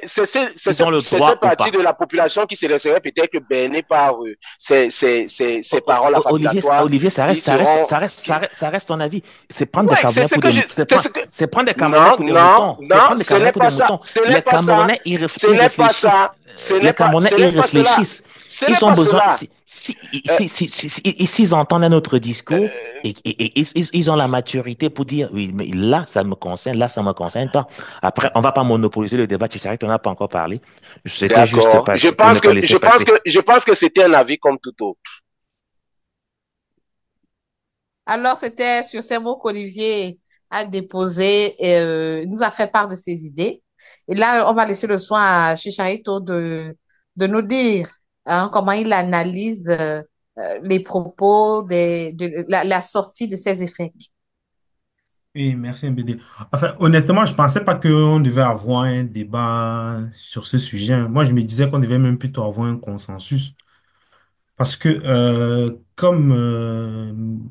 C'est cette partie de la population qui se laisserait peut-être berner par ces paroles affabulatoires. Olivier, ça reste ton avis. C'est prendre des Camerounais pour des moutons. C'est prendre des Camerounais pour des moutons. Non, ce n'est pas ça. Les Camerounais, ils réfléchissent. Les Camerounais, ils réfléchissent. Ils ont besoin, s'ils entendent un autre discours et ils ont la maturité pour dire, oui, mais là, ça me concerne, là, ça me concerne pas. Après, on va pas monopoliser le débat, tu sais qu'on n'a pas encore parlé. C'était juste je pense que c'était un avis comme tout autre. Alors, c'était sur ces mots qu'Olivier a déposé et nous a fait part de ses idées. Et là, on va laisser le soin à Chicharito de nous dire comment il analyse les propos de la sortie de ces évêques. Oui, merci MBD. Enfin, honnêtement, je pensais pas qu'on devait avoir un débat sur ce sujet. Moi, je me disais qu'on devait même plutôt avoir un consensus. Parce que, comme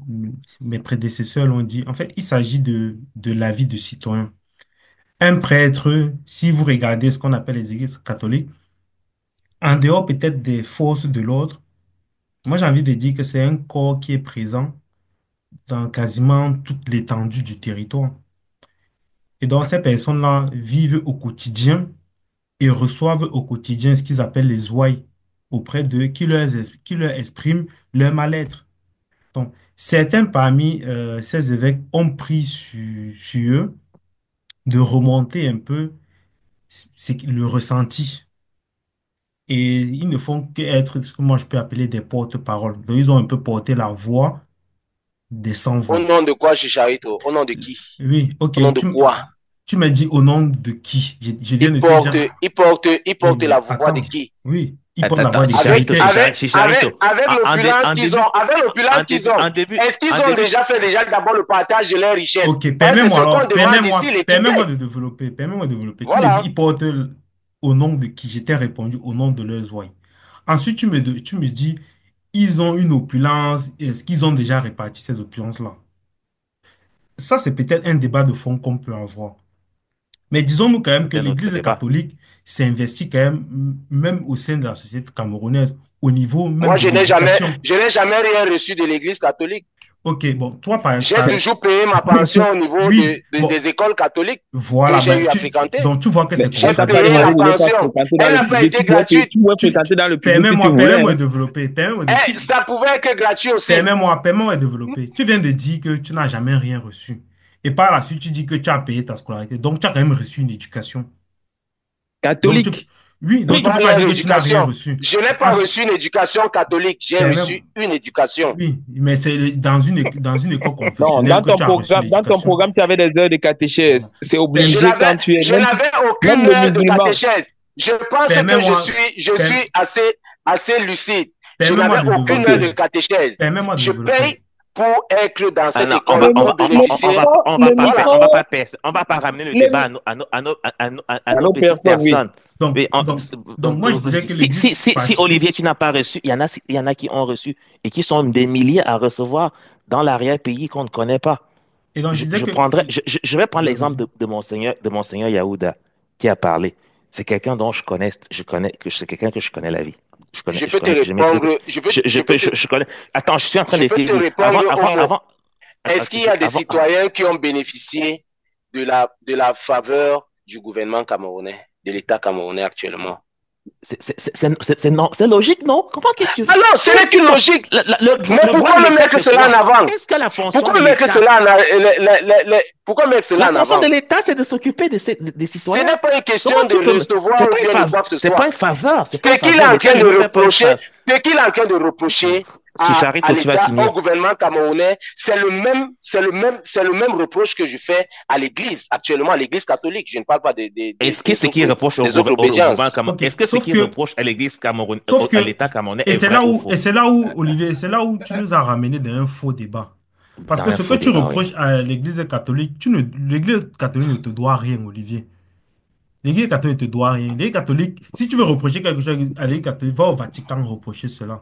mes prédécesseurs l'ont dit, en fait, il s'agit de l'avis de citoyen. Un prêtre, si vous regardez ce qu'on appelle les églises catholiques, en dehors peut-être des forces de l'ordre, moi j'ai envie de dire que c'est un corps qui est présent dans quasiment toute l'étendue du territoire. Et donc ces personnes-là vivent au quotidien et reçoivent au quotidien ce qu'ils appellent les ouailles auprès d'eux qui leur expriment leur mal-être. Donc, certains parmi ces évêques ont pris sur eux de remonter un peu le ressenti. Et ils ne font qu'être ce que moi je peux appeler des porte-paroles. Donc, ils ont un peu porté la voix des Au sans-voix. nom de quoi, Chicharito? Au nom de qui? Oui, ok. Au nom de quoi? Tu m'as dit au nom de qui? Je viens de te dire. Il porte la voix de qui? Oui, il porte la voix des Avec Chicharito. l'opulence qu'ils ont, est-ce qu'ils ont déjà fait d'abord le partage de leurs richesses? Ok, permets-moi de développer. Voilà. Tu me dis, il porte au nom de qui? Je t'ai répondu au nom de leurs ouailles. Ensuite, tu me dis, ils ont une opulence. Est-ce qu'ils ont déjà réparti ces opulences-là? Ça, c'est peut-être un débat de fond qu'on peut avoir. Mais disons-nous quand même que l'Église catholique s'investit quand même, même au sein de la société camerounaise, au niveau même Moi, de l'éducation. je n'ai jamais rien reçu de l'Église catholique. Ok, bon, toi, J'ai toujours payé ma pension au niveau oui, bon, des écoles catholiques voilà, que j'ai eu à fréquenter. donc tu vois que Mais c'est J'ai on t'a pas payé contradictoire. la demandé de ne pas pension. fréquenter dans Elle le n'a pas public. été gratuite. Tu pouvais fréquenter dans le public si tu voulais. Permets-moi Hein. développer. Permets-moi développer. Tu viens de dire que tu n'as jamais rien reçu. Et par la suite, tu dis que tu as payé ta scolarité. Donc, tu as quand même reçu une éducation. Donc, Catholique. oui, donc Oui, tu ne peux pas dire que tu n'as rien reçu. je n'ai pas reçu une éducation catholique, j'ai Permets, reçu une éducation. oui, mais c'est dans une école Non, confessionnelle que tu as reçu dans ton l'éducation. programme, tu avais des heures de catéchèse. C'est obligé quand tu es Je même, n'avais même aucune le heure de musulman. catéchèse. Je pense que Permets-moi, je suis assez lucide. Je permets-moi n'avais de aucune heure de développer. catéchèse. Permets-moi de Je développer. paye pour être dans Ah cette non, école, pour bénéficier. on va pas ramener le débat à nos nos petites personnes, oui. personnes. Donc, Mais donc, moi, je disais que l'Église si participe. Olivier, tu n'as pas reçu, il y en a qui ont reçu et qui sont des milliers à recevoir dans l'arrière-pays qu'on ne connaît pas. Et donc, je disais que... Je vais prendre Oui, l'exemple vas-y. de mon seigneur Yaouda qui a parlé. C'est quelqu'un dont c'est quelqu'un que je connais la vie. Je peux te répondre. Je connais. Attends, je suis en train Je de peux te te dire. répondre est-ce qu'il y a des Avant, citoyens qui ont bénéficié de la faveur du gouvernement camerounais, de l'État camerounais actuellement? c'est logique, non? Comment qu'est-ce que tu veux? Alors, ce n'est qu'une logique. Mais pourquoi me mettre cela en avant? Est-ce que la fonction Pourquoi de mettre l'État, cela pourquoi mettre cela en la fonction avant? de l'État, c'est de s'occuper des Ce citoyens. n'est pas une question Comment de tu peux recevoir C'est ou pas bien de quoi que ce c'est soit. pas une faveur. C'est Ce pas une qu'il est faveur. en train L'État de ne nous fait pas une reprocher, faveur. ce qu'il est en train de reprocher à Chicharito, tu vas l'État, finir. au gouvernement camerounais, c'est le même reproche que je fais à l'Église, actuellement, à l'Église catholique. Je ne parle pas Est-ce que ce qui reproche au des autres gouvernement obédiences. camerounais, Ok, est-ce que ce sauf qui que... reproche à l'Église camerounaise, Sauf que, à l'État camerounais et est c'est vrai là ou où, faux? et c'est là où, Olivier, c'est là où tu nous as ramené dans un faux débat. Parce Dans que un ce que faux tu débat, oui. reproches à l'Église catholique, l'Église catholique ne te doit rien, Olivier. L'Église catholique ne te doit rien. L'Église catholique, si tu veux reprocher quelque chose à l'Église catholique, va au Vatican reprocher cela.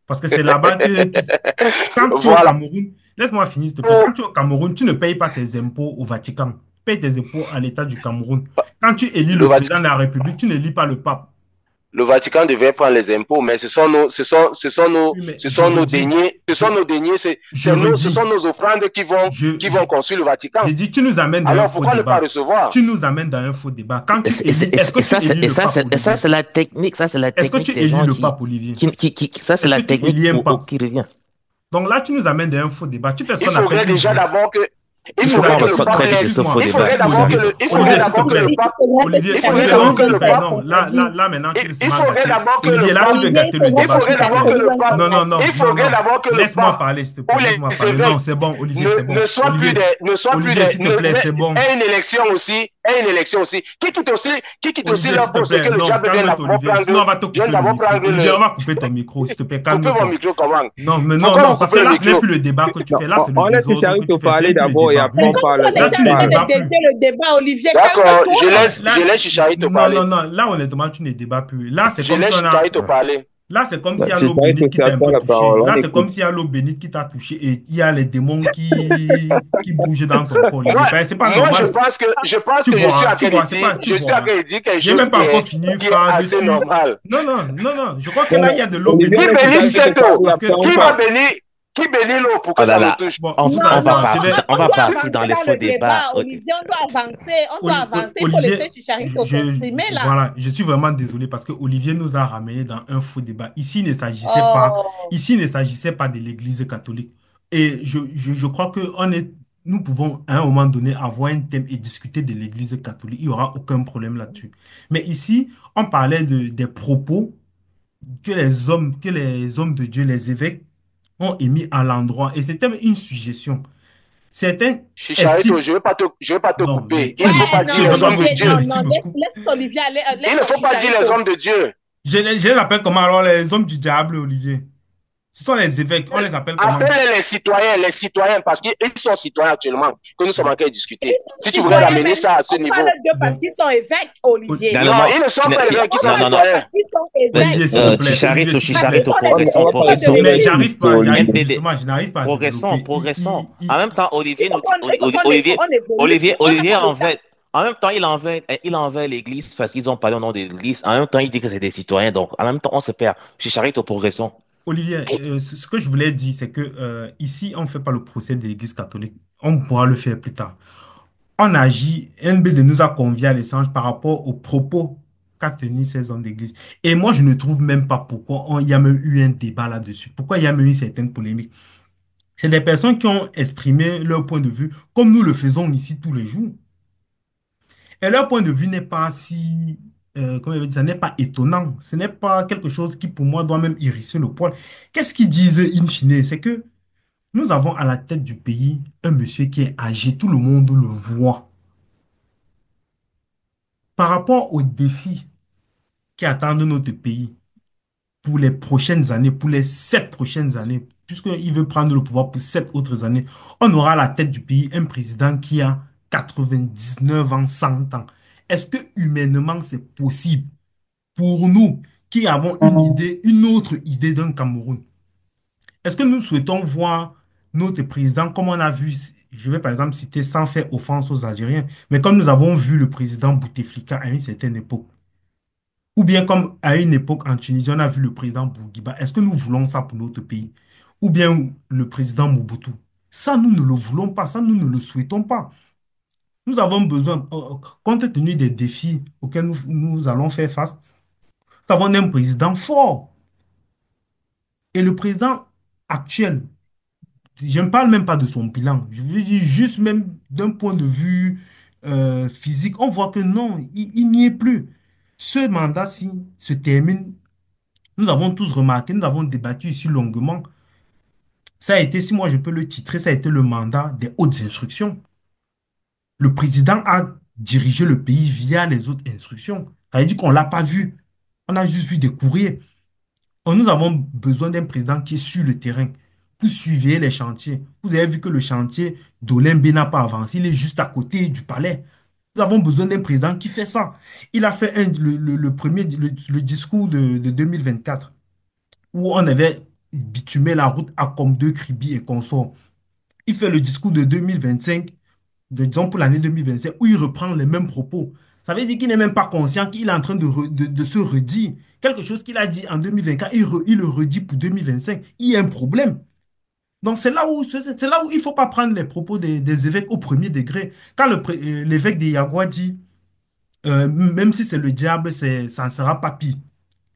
Parce que c'est là-bas quand tu es au Voilà. Cameroun, laisse-moi finir, s'il te plaît. Quand tu es au Cameroun, tu ne payes pas tes impôts au Vatican. Tu payes tes impôts à l'État du Cameroun. Quand tu élis Le le Vatican, président de la République, tu n'élis pas le pape. le Vatican devait prendre les impôts, mais ce sont nos Oui, mais je redis, deniers, ce je sont nos offrandes qui je, vont construire le Vatican. j'ai dit, tu nous amènes dans un Alors faux pourquoi ne pas débat. recevoir? Tu nous amènes dans un faux débat. Quand tu Et élis, est-ce que tu élis le pape, ça, Olivier? c'est la technique. Ça, c'est la Est-ce que technique tu des élis gens le pape, Olivier? ça, c'est Est-ce la que tu technique élis un pape? qui revient. Donc là, tu nous amènes dans un faux débat. Tu fais ce Il qu'on appelle faudrait une déjà d'abord que tu il nous faudrait amènes, que On le sort pape très vite de laisse. ce faux excuse-moi, Il débat. faudrait d'abord que Olivier, il faudrait Olivier, s'il te d'abord que plaît. le pape Olivier, il faudrait Olivier, non, d'abord que s'il te le plaît, pape non. Là, maintenant, tu risques il mal faudrait gâter. d'abord que Olivier, le là, tu pape veux gâter le il débat, s'il faudrait te d'abord plaît. que le pape Non, non, non, il non, faudrait non. d'abord que le Laisse-moi pape parler, s'il te ou plaît. Laisse-moi les parler. Non, évêques c'est bon, Olivier, c'est bon. ne soient plus Olivier, Olivier, s'il te plaît, c'est bon. ait une élection aussi, qui quitte aussi Olivier, s'il leur te poste, plaît, que le non, diable vienne calme-toi, d'abord Olivier. Sinon, on va te couper le micro. prendre Olivier, le on va couper ton micro, s'il te plaît, couper mon calme-toi. micro comment? Non, mais non, Pourquoi non, vous parce que coupez le là, ce n'est micro? plus le débat que tu fais. Là, c'est le On laisse désordre que Chicharito tu fais. Ce parler n'est plus le d'abord et débat. après on Comme si parle. on Là, était tu en ne train débats de plus. dédier le débat, Olivier. D'accord, Calme-toi. je laisse Chicharito Non, parler. non, non. Là, honnêtement, tu ne débats plus. Là, c'est Je comme si laisse on a. Chicharito parler. Là, c'est comme s'il y a Si l'eau Chicharito, bénite qui c'est à t'a un toi peu la touché. parole. On Là, c'est écoute. comme s'il y a l'eau bénite qui t'a touché et il y a les démons qui bougent dans ton corps. Moi, C'est pas je normal. pense que Tu je suis vois, en tu train de vois, c'est pas, dire, tu je suis en vois. train de dire quelque J'ai chose même pas encore fini une qui est phrase. assez normal. Non, non, non, non. Je crois que là, il y a de l'eau Olivier, bénite. Qui laisse bénit Chicharito cette eau? parler, Parce que après on Qui parle. bénit l'eau pour Oh que là ça me là, touche? bon, on vous Non, allez non, voir. on va doit partir dans avancer les dans faux le débats. débat, Olivier. On doit avancer. On doit avancer. Il faut Olivier, laisser Chicharito s'exprimer là. voilà, je suis vraiment désolé parce que Olivier nous a ramené dans un faux débat. Oh. Ici, il ne s'agissait pas de l'Église catholique. Et je crois que nous pouvons à un moment donné avoir un thème et discuter de l'Église catholique. Il n'y aura aucun problème là-dessus. Mais ici, on parlait des propos que les hommes de Dieu, les évêques, ont émis à l'endroit. Et c'était une suggestion. Certains Chicharito, estiment... je vais pas te Non, mais couper. Il ne faut pas Non, dire les hommes de Olivier, Dieu. non, tu non. me coupes. Laisse Olivier aller. Il ne Laisse faut pas dire les Chicharito. hommes de Dieu. Je les appelle comment alors les hommes du diable, Olivier? Ce sont les évêques, on les appelle comment? Appelle les citoyens, parce qu'ils sont citoyens actuellement, que nous sommes en train de Ils discuter. sont Si tu voudrais citoyens, ramener mais ça à ce on niveau. parle d'eux parce Bon. qu'ils sont évêques, Olivier. Dans le Non, moment- ils ne sont pas évêques, ils sont Non, non, non. citoyens. Parce qu'ils sont Olivier, évêques. s'il te plaît. Chicharito, Olivier, s'il te plaît. Chicharito, Parce qu'ils sont progressons, les pasteurs de Mais l'Église. justement, je n'arrive pas à progressons, développer. progressons. En même temps, Olivier, Il faut qu'on évolue. Olivier On en veut. En même temps, il en veut l'Église parce qu'ils ont parlé au nom de l'Église. En même temps, il dit que c'est des citoyens. Donc, en même temps, on se perd. Chicharito, progressons. Olivier, ce que je voulais dire, c'est que ici, on ne fait pas le procès de l'Église catholique. On pourra le faire plus tard. On agit, NBD nous a conviés à l'échange par rapport aux propos qu'a tenu ces hommes d'église. Et moi, je ne trouve même pas pourquoi il y a même eu un débat là-dessus. Pourquoi il y a même eu certaines polémiques. C'est des personnes qui ont exprimé leur point de vue comme nous le faisons ici tous les jours. Et leur point de vue n'est pas si, comment il veut dire, ça n'est pas étonnant. Ce n'est pas quelque chose qui, pour moi, doit même hérisser le poil. Qu'est-ce qu'ils disent in fine? C'est que nous avons à la tête du pays un monsieur qui est âgé, tout le monde le voit. Par rapport aux défis qui attendent notre pays pour les prochaines années, pour les 7 prochaines années, puisqu'il veut prendre le pouvoir pour 7 autres années, on aura à la tête du pays un président qui a 99 ans, 100 ans. Est-ce que humainement c'est possible pour nous qui avons une idée, une autre idée d'un Cameroun? Est-ce que nous souhaitons voir notre président, comme on a vu, je vais par exemple citer sans faire offense aux Algériens, mais comme nous avons vu le président Bouteflika à une certaine époque, ou bien comme à une époque en Tunisie, on a vu le président Bourguiba. Est-ce que nous voulons ça pour notre pays? Ou bien le président Mobutu? Ça, nous ne le voulons pas, ça, nous ne le souhaitons pas. Nous avons besoin, compte tenu des défis auxquels nous allons faire face, nous avons un président fort. Et le président actuel, je ne parle même pas de son bilan, je veux dire juste même d'un point de vue physique, on voit que non, il n'y est plus. Ce mandat-ci se termine. Nous avons tous remarqué, nous avons débattu ici longuement. Ça a été, si moi je peux le titrer, ça a été le mandat des hautes instructions. Le président a dirigé le pays via les hautes instructions. Ça veut dire qu'on ne l'a pas vu. On a juste vu des courriers. Nous avons besoin d'un président qui est sur le terrain pour suivre les chantiers. Vous avez vu que le chantier d'Olembe n'a pas avancé. Il est juste à côté du palais. Nous avons besoin d'un président qui fait ça. Il a fait le premier, le discours de 2024 où on avait bitumé la route à comme deux Kribi et consorts. Il fait le discours de 2025, disons pour l'année 2025, où il reprend les mêmes propos. Ça veut dire qu'il n'est même pas conscient qu'il est en train de se redire. Quelque chose qu'il a dit en 2024, il le redit pour 2025. Il y a un problème. Donc c'est là où il ne faut pas prendre les propos des évêques au premier degré. Quand l'évêque de Yagua dit, même si c'est le diable, ça ne sera pas pire.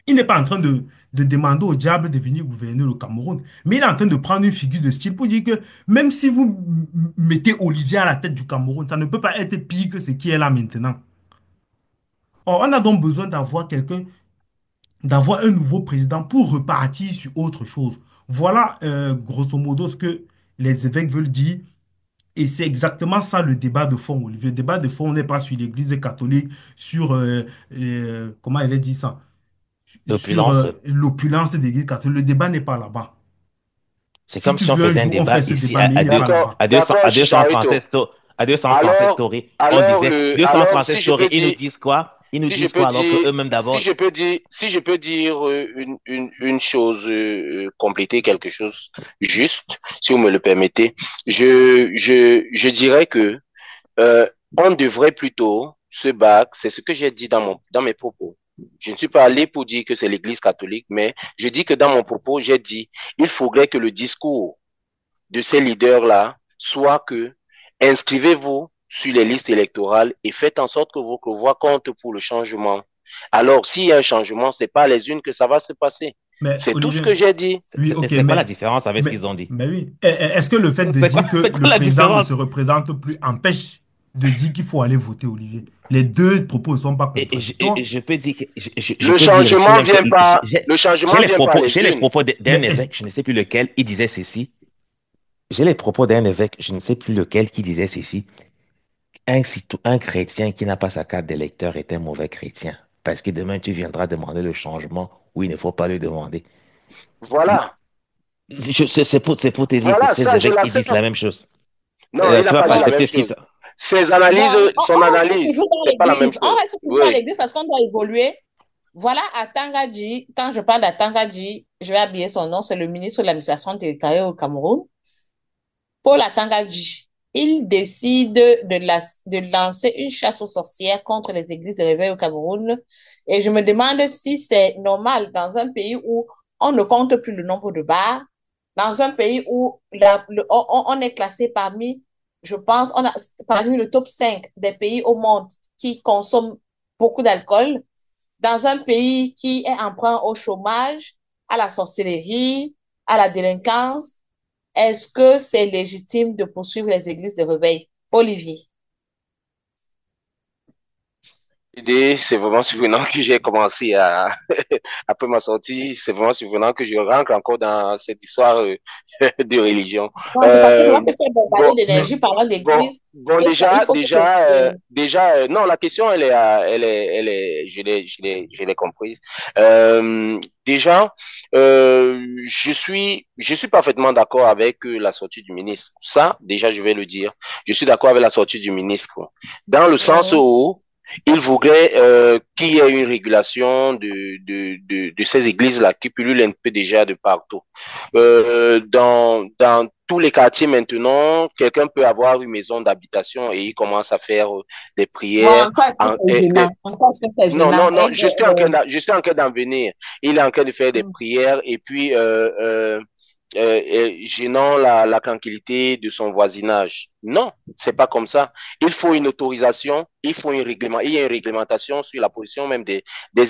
Il n'est pas en train de demander au diable de venir gouverner le Cameroun, mais il est en train de prendre une figure de style pour dire que même si vous mettez Olivier à la tête du Cameroun, ça ne peut pas être pire que ce qui est là maintenant. Or, on a donc besoin d'avoir quelqu'un, d'avoir un nouveau président pour repartir sur autre chose. Voilà, grosso modo, ce que les évêques veulent dire. Et c'est exactement ça le débat de fond, Olivier. Le débat de fond n'est pas sur l'Église catholique, sur, comment elle avait dit ça? Sur L'opulence. l'opulence des l'église catholique. Le débat n'est pas là-bas. C'est Si comme tu si on veux un faisait un jour, on fait débat ce ici débat, mais il n'est pas D'accord, là-bas. à 200, d'accord, à 200 Chicharito. Français, 200 Français Alors, Story. On alors, disait 200 Français si je peux Story. Ils nous dire, disent quoi? Ils nous si je disent peux quoi alors que dire, eux-mêmes d'abord. si je peux dire une chose, compléter quelque chose juste, si vous me le permettez, je dirais que on devrait plutôt se battre, c'est ce que j'ai dit dans mes propos. Je ne suis pas allé pour dire que c'est l'Église catholique, mais je dis que dans mon propos, j'ai dit, il faudrait que le discours de ces leaders-là soit que inscrivez-vous sur les listes électorales et faites en sorte que votre voix compte pour le changement. Alors, s'il y a un changement, ce n'est pas les unes que ça va se passer. Mais C'est tout ce Olivier, que j'ai dit. oui, ok, C'est quoi la différence avec ce mais, qu'ils ont dit? mais oui. Est-ce que le fait de dire que C'est quoi le la président ne différence? se représente plus empêche de dire qu'il faut aller voter, Olivier? Les deux propos ne sont pas Et contradictoires. je peux dire, je Le peux dire ici changement même que vient pas, le changement vient pas j'ai les les unes. propos d'un Mais est-ce évêque, je ne sais plus lequel, il disait ceci. J'ai les propos d'un évêque, je ne sais plus lequel, qui disait ceci. Un chrétien qui n'a pas sa carte d'électeur est un mauvais chrétien. Parce que demain, tu viendras demander le changement où il ne faut pas le demander. Voilà. C'est pour te dire que Voilà, ces ça, je évêques, ils disent l'accepte. la même chose. Non, il Tu n'a vas pas pas dit la même accepter ce qu'il chose. Ses analyses, Bon, son on reste analyse, toujours dans c'est pas la même l'église. On chose. reste toujours dans Oui. l'église parce qu'on doit évoluer. Voilà, à Tangadji, quand je parle d'Atangadji, je vais habiller son nom, c'est le ministre de l'administration territoriale au Cameroun. Paul Atangadji, il décide de lancer une chasse aux sorcières contre les églises de réveil au Cameroun. Et je me demande si c'est normal dans un pays où on ne compte plus le nombre de bars. Dans un pays où on est classé parmi, je pense, on a parmi le top 5 des pays au monde qui consomment beaucoup d'alcool, dans un pays qui est emprunt au chômage, à la sorcellerie, à la délinquance, est-ce que c'est légitime de poursuivre les églises de réveil? Olivier. L'idée, c'est vraiment surprenant que j'ai commencé à, après ma sortie, c'est vraiment surprenant que je rentre encore dans cette histoire de religion. Non, c'est parce que je Euh, vois que tu es bon, bombardé d'énergie parlant bon, d'église. bon, Il faut que tu... non, la question, je l'ai comprise. Déjà, je suis parfaitement d'accord avec la sortie du ministre. Ça, déjà, je vais le dire. Je suis d'accord avec la sortie du ministre. Dans le sens Mhm. où il voudrait qu'il y ait une régulation de ces églises-là qui pullulent un peu déjà de partout. Dans tous les quartiers maintenant, quelqu'un peut avoir une maison d'habitation et il commence à faire des Bon, prières. encore est-ce que c'est gênant? Encore est-ce que c'est Non, gênant? non, non, je suis en train d'en venir. Il est en train de faire des prières et puis gênant la tranquillité de son voisinage. Non, c'est pas comme ça. Il faut une autorisation, il faut un règlement, il y a une réglementation sur la position même des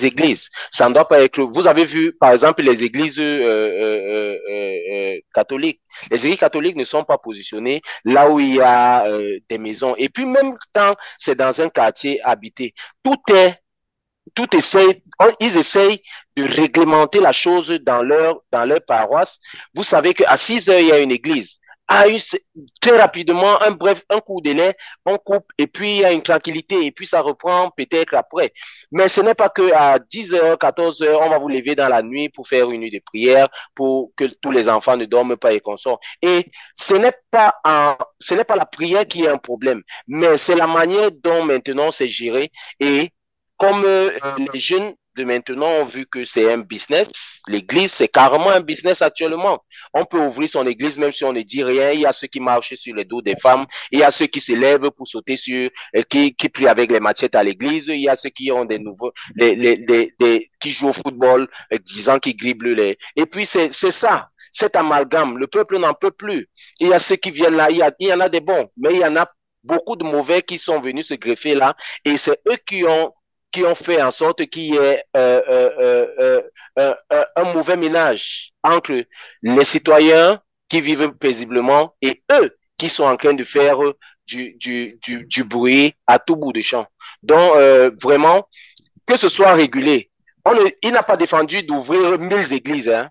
églises. Ça ne doit pas être. Vous avez vu, par exemple, les églises catholiques. Les églises catholiques ne sont pas positionnées là où il y a des maisons. Et puis même quand c'est dans un quartier habité, tout est ils essayent de réglementer la chose dans leur paroisse. Vous savez qu'à 6 heures, il y a une église. Très rapidement, un coup de lait, on coupe et puis il y a une tranquillité et puis ça reprend peut-être après. Mais ce n'est pas qu'à 10 heures, 14 heures, on va vous lever dans la nuit pour faire une nuit de prière, pour que tous les enfants ne dorment pas et consortent. Et ce n'est pas la prière qui est un problème, mais c'est la manière dont maintenant c'est géré et comme les jeunes de maintenant ont vu que c'est un business, l'église, c'est carrément un business actuellement. On peut ouvrir son église même si on ne dit rien. Il y a ceux qui marchent sur les dos des femmes. Il y a ceux qui se lèvent pour sauter sur, qui prient avec les machettes à l'église. Il y a ceux qui ont des nouveaux, qui jouent au football, disant qu'ils dribblent les. Et puis, c'est ça. Cet amalgame, le peuple n'en peut plus. Il y a ceux qui viennent là, il y en a des bons, mais il y en a beaucoup de mauvais qui sont venus se greffer là. Et c'est eux qui ont fait en sorte qu'il y ait un mauvais ménage entre les citoyens qui vivent paisiblement et eux qui sont en train de faire du bruit à tout bout de champ. Donc, vraiment, que ce soit régulé. Il n'a pas défendu d'ouvrir 1000 églises, hein.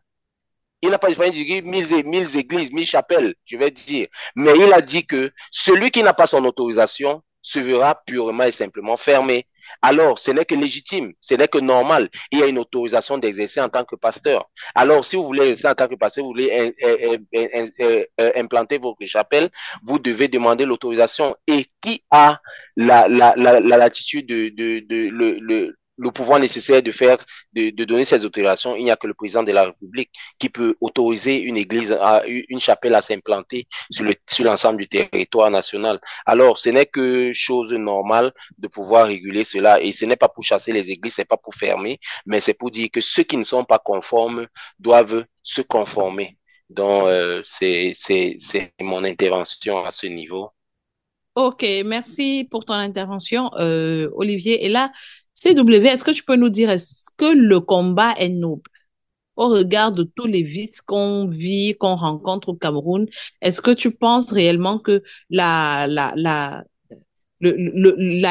Il n'a pas défendu 1000 églises, 1000 chapelles, je vais dire. Mais il a dit que celui qui n'a pas son autorisation se verra purement et simplement fermé. Alors, ce n'est que légitime, ce n'est que normal. Il y a une autorisation d'exercer en tant que pasteur. Alors, si vous voulez exercer en tant que pasteur, vous voulez implanter votre chapelle, vous devez demander l'autorisation. Et qui a la latitude le pouvoir nécessaire de donner ces autorisations? Il n'y a que le président de la République qui peut autoriser une église, une chapelle à s'implanter sur l'ensemble du territoire national. Alors, ce n'est que chose normale de pouvoir réguler cela. Et ce n'est pas pour chasser les églises, ce n'est pas pour fermer, mais c'est pour dire que ceux qui ne sont pas conformes doivent se conformer. Donc, c'est mon intervention à ce niveau. Ok, merci pour ton intervention, Olivier. Et là, CW, est-ce que tu peux nous dire, est-ce que le combat est noble au regard de tous les vices qu'on vit, qu'on rencontre au Cameroun? Est-ce que tu penses réellement que la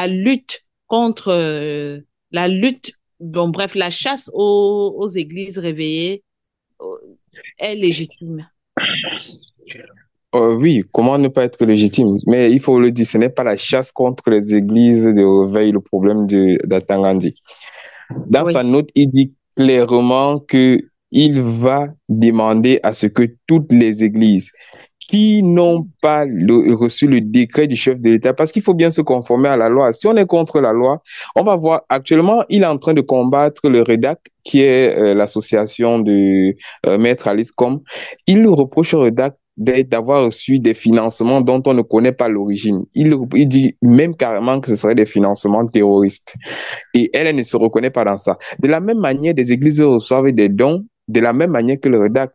lutte contre la lutte, bon, bref, la chasse aux églises réveillées euh, est légitime? Oui, comment ne pas être légitime? Mais il faut le dire, ce n'est pas la chasse contre les églises de réveil le problème d'Atangandi. Dans sa note, il dit clairement que il va demander à ce que toutes les églises qui n'ont pas reçu le décret du chef de l'État, parce qu'il faut bien se conformer à la loi. Si on est contre la loi, on va voir, actuellement, il est en train de combattre le REDAC, qui est l'association de Maître Alice Com. Il reproche au REDAC d'avoir reçu des financements dont on ne connaît pas l'origine. Il dit même carrément que ce serait des financements terroristes. Et elle ne se reconnaît pas dans ça. De la même manière, des églises reçoivent des dons de la même manière que le redact.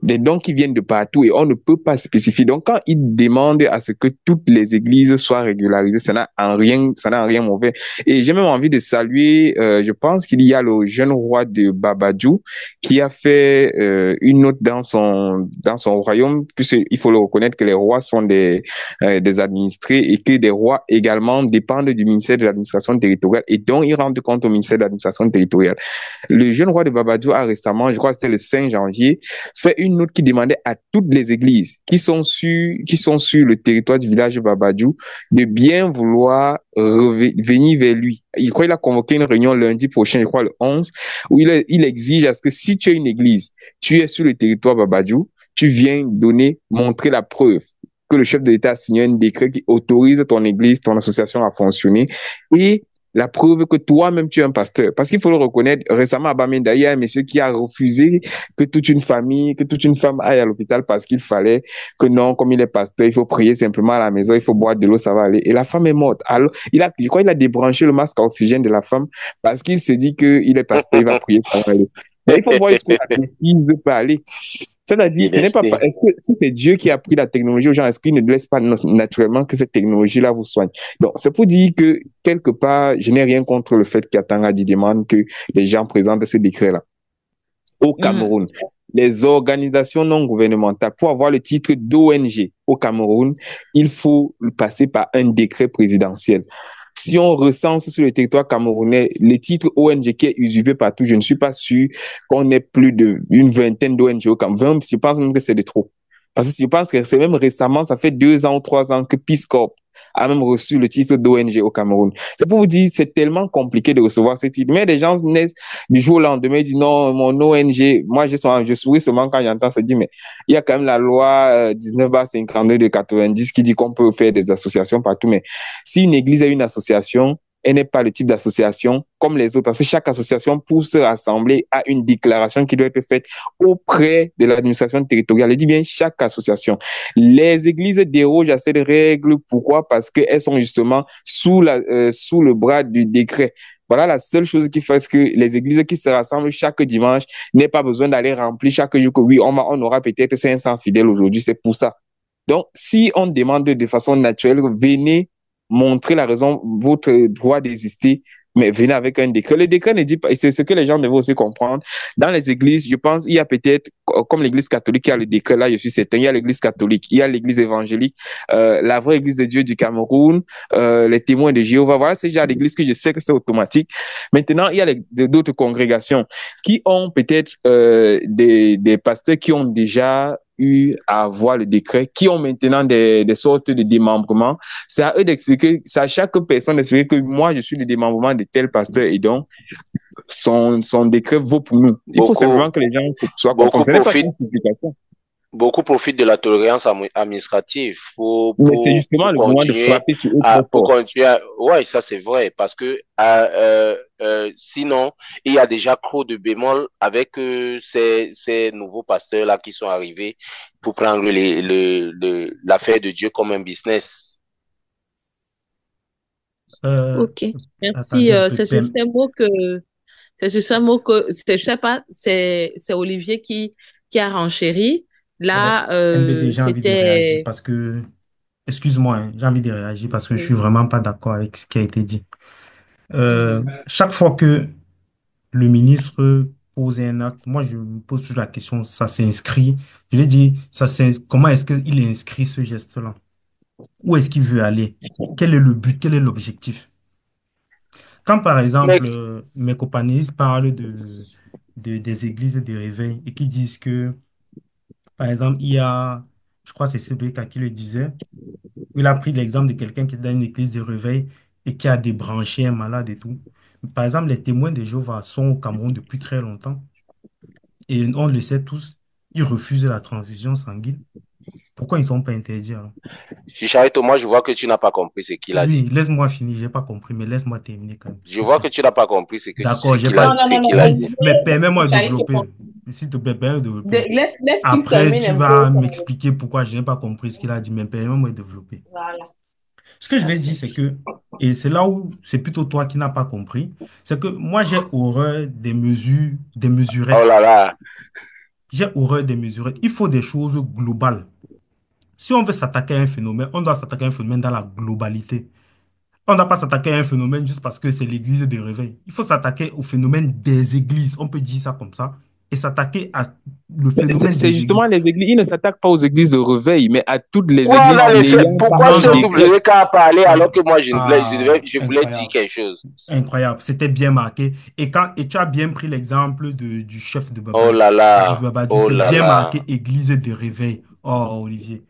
Des dons qui viennent de partout et on ne peut pas spécifier. Donc, quand il demande à ce que toutes les églises soient régularisées, ça n'a en rien mauvais. Et j'ai même envie de saluer, je pense qu'il y a le jeune roi de Babadjou qui a fait une note dans son royaume, puisqu'il faut le reconnaître que les rois sont des administrés et que des rois également dépendent du ministère de l'administration territoriale et dont ils rendent compte au ministère de l'administration territoriale. Le jeune roi de Babadjou a récemment, je crois que c'était le 5 janvier, fait une note qui demandait à toutes les églises qui sont sur le territoire du village de Babadjou de bien vouloir venir vers lui. Il croit qu'il a convoqué une réunion lundi prochain, je crois le 11, où il exige à ce que si tu es une église, tu es sur le territoire Babadjou, tu viens montrer la preuve que le chef de l'État a signé un décret qui autorise ton église, ton association à fonctionner et la preuve que toi-même tu es un pasteur. Parce qu'il faut le reconnaître, récemment à Bamenda, il y a un monsieur qui a refusé que toute une femme aille à l'hôpital parce qu'il fallait que non, comme il est pasteur, il faut prier simplement à la maison, il faut boire de l'eau, ça va aller. Et la femme est morte. Alors, je crois qu'il a débranché le masque à oxygène de la femme parce qu'il se dit qu'il est pasteur, il va prier pour aller. Mais il faut voir jusqu'où la bêtise peut aller. C'est-à-dire, est-ce que si c'est Dieu qui a pris la technologie aux gens, est-ce qu'il ne laisse pas naturellement que cette technologie-là vous soigne? Donc, c'est pour dire que, quelque part, je n'ai rien contre le fait qu'Atanga dit demande que les gens présentent ce décret-là. Au Cameroun, les organisations non gouvernementales, pour avoir le titre d'ONG au Cameroun, il faut passer par un décret présidentiel. Si on recense sur le territoire camerounais les titres ONG qui est usurpé partout, je ne suis pas sûr qu'on ait plus d'une vingtaine d'ONG au Cameroun. Je pense même que c'est de trop. Parce que je pense que c'est même récemment, ça fait 2 ans ou 3 ans que Peace Corps a même reçu le titre d'ONG au Cameroun. C'est pour vous dire, c'est tellement compliqué de recevoir ce titre. Mais des gens naissent du jour au lendemain et disent non, mon ONG, moi je souris seulement quand j'entends ça, dit mais il y a quand même la loi 19/52 de 90 qui dit qu'on peut faire des associations partout. Mais si une église a une association, elle n'est pas le type d'association comme les autres, parce que chaque association, pour se rassembler, a une déclaration qui doit être faite auprès de l'administration territoriale. Je dis bien chaque association. Les églises dérogent à cette règle. Pourquoi? Parce qu'elles sont justement sous le bras du décret. Voilà la seule chose qui fait que les églises qui se rassemblent chaque dimanche n'aient pas besoin d'aller remplir chaque jour que oui, on aura peut-être 500 fidèles aujourd'hui, c'est pour ça. Donc, si on demande de façon naturelle, venez montrer la raison, votre droit d'exister, mais venez avec un décret. Le décret ne dit pas, et c'est ce que les gens devaient aussi comprendre. Dans les églises, je pense, il y a peut-être, comme l'église catholique qui a le décret, là, je suis certain, il y a l'église catholique, il y a l'église évangélique, la vraie église de Dieu du Cameroun, les témoins de Jéhovah. Voilà, c'est déjà l'église que je sais que c'est automatique. Maintenant, il y a d'autres congrégations qui ont peut-être des pasteurs qui ont déjà eu à voir le décret, qui ont maintenant des sortes de démembrements. C'est à eux d'expliquer, c'est à chaque personne d'expliquer que moi, je suis le démembrement de tel pasteur et donc son décret vaut pour nous. Il faut simplement que les gens soient conformes. Ce n'est pas une complication. Beaucoup profitent de la tolérance administrative. Mais c'est justement le moment de frapper sur pour continuer. Ouais, ça c'est vrai, parce que sinon, il y a déjà trop de bémol avec ces nouveaux pasteurs-là qui sont arrivés pour prendre l'affaire de Dieu comme un business. Ok, merci. C'est sur ces mots que, je sais pas, c'est Olivier qui a renchéri. Là, j'ai envie de réagir parce que, excuse-moi, hein, j'ai envie de réagir parce que je suis vraiment pas d'accord avec ce qui a été dit. Chaque fois que le ministre pose un acte, moi je me pose toujours la question, ça s'inscrit, je vais dire, comment est-ce qu'il inscrit ce geste-là? Où est-ce qu'il veut aller? Quel est le but? Quel est l'objectif? Quand par exemple, mes compagnons parlent des églises de réveil et qui disent que, par exemple, il y a, je crois que c'est Cédric qui le disait, il a pris l'exemple de quelqu'un qui est dans une église de réveil et qui a débranché un malade et tout. Par exemple, les témoins de Jéhovah sont au Cameroun depuis très longtemps et on le sait tous, ils refusent la transfusion sanguine. Pourquoi ils ne sont pas interdits alors? Chicharito, moi je vois que tu n'as pas compris ce qu'il a dit. Oui, laisse-moi finir, je n'ai pas compris, mais laisse-moi terminer quand même. Je vois que tu n'as pas compris ce qu'il a dit. Mais permets-moi de développer. S'il te plaît, permets-moi de développer. Après, tu vas m'expliquer pourquoi je n'ai pas compris ce qu'il a dit, mais permets-moi de développer. Voilà. Ce que je vais dire, Merci. c'est que, et c'est là où c'est plutôt toi qui n'as pas compris, c'est que moi, j'ai horreur des mesures, des Oh mesurettes. là là. J'ai horreur des mesurettes. Il faut des choses globales. Si on veut s'attaquer à un phénomène, on doit s'attaquer à un phénomène dans la globalité. On ne doit pas s'attaquer à un phénomène juste parce que c'est l'église des réveils. Il faut s'attaquer au phénomène des églises. On peut dire ça comme ça. Et s'attaquer à le C'est phénomène c'est des églises. justement les églises. Ils ne s'attaquent pas aux églises de réveil, mais à toutes les églises Voilà, Non, n'ayant pas pourquoi non, un non. CWK a parlé alors In- que moi je voulais dire Incroyable. quelque chose. Incroyable. C'était bien marqué. Et tu as bien pris l'exemple du chef de Oh là du là. Babadou. Oh C'est là bien marqué là. église de réveil. Oh, Olivier.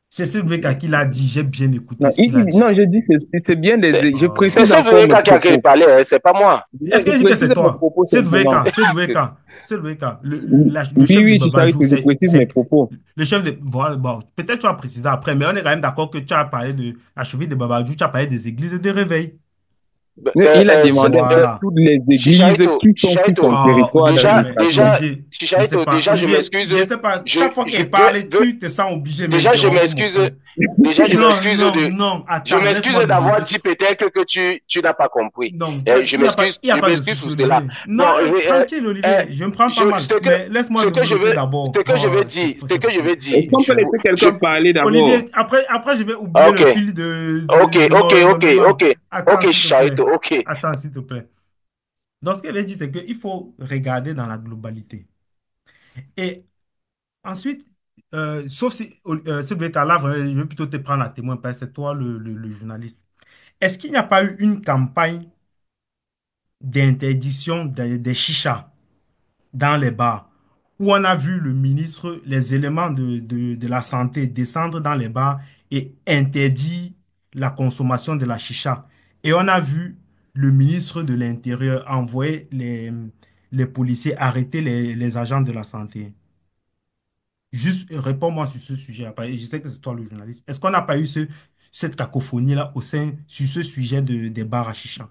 C'est CWK qui l'a dit. J'ai bien écouté Non, ce qu'il a dit. non, je dis, c'est bien C'est je Oh. c'est précise encore mes CWK qui a propos. parlé, hein, c'est pas moi. Est-ce Je que dit que précise c'est mes toi? propos C'est simplement. WK, c'est WK, c'est WK. Oui, Le chef de oui, Chicharito, Babadjou, je précise mes propos. le chef de. Voilà, bon, peut-être tu vas préciser après, mais on est quand même d'accord que tu as parlé de la cheville de Babadjou, tu as parlé des églises de réveil. Il a demandé un peu Voilà. toutes les églises Chicharito, qui sont sur son Chicharito, Ah, territoire Olivier, déjà, d'administration. Olivier, je sais Chicharito, pas. déjà, je Olivier, m'excuse. je sais pas. Chaque fois Je qu'elle parle, veux, tu te sens obligé de déjà, je m'interrompre, mon m'excuse. frère. Déjà, Non, non, non. je Attends, m'excuse laisse-moi d'avoir développer. dit peut-être que tu n'as pas compris. Non, il y a Je pas de m'excuse souci, pour cela. Olivier. Bon, Non, tranquille, Olivier. Je me prends pas mal. Mais laisse-moi développer d'abord. Oh, ce que je veux dire, Est-ce qu'on peut laisser je, quelqu'un parler Olivier, d'abord? après, je vais oublier ok, le fil ok, de mon ok, ok, raisonnement. ok, Attends, ok, s'il te plaît. Chicharito, ok. Attends, s'il te plaît. Donc, ce qu'elle a dit, c'est qu'il faut regarder dans la globalité. Et ensuite, sauf si, ce cas-là, vraiment, je vais plutôt te prendre à témoin, parce que c'est toi le journaliste. Est-ce qu'il n'y a pas eu une campagne d'interdiction des chichas dans les bars, où on a vu le ministre, les éléments de la santé descendre dans les bars et interdire la consommation de la chicha. Et on a vu le ministre de l'Intérieur envoyer les policiers arrêter les agents de la santé. Juste réponds-moi sur ce sujet. Je sais que c'est toi le journaliste. Est-ce qu'on n'a pas eu cette cacophonie-là au sein sur ce sujet des bars à chicha?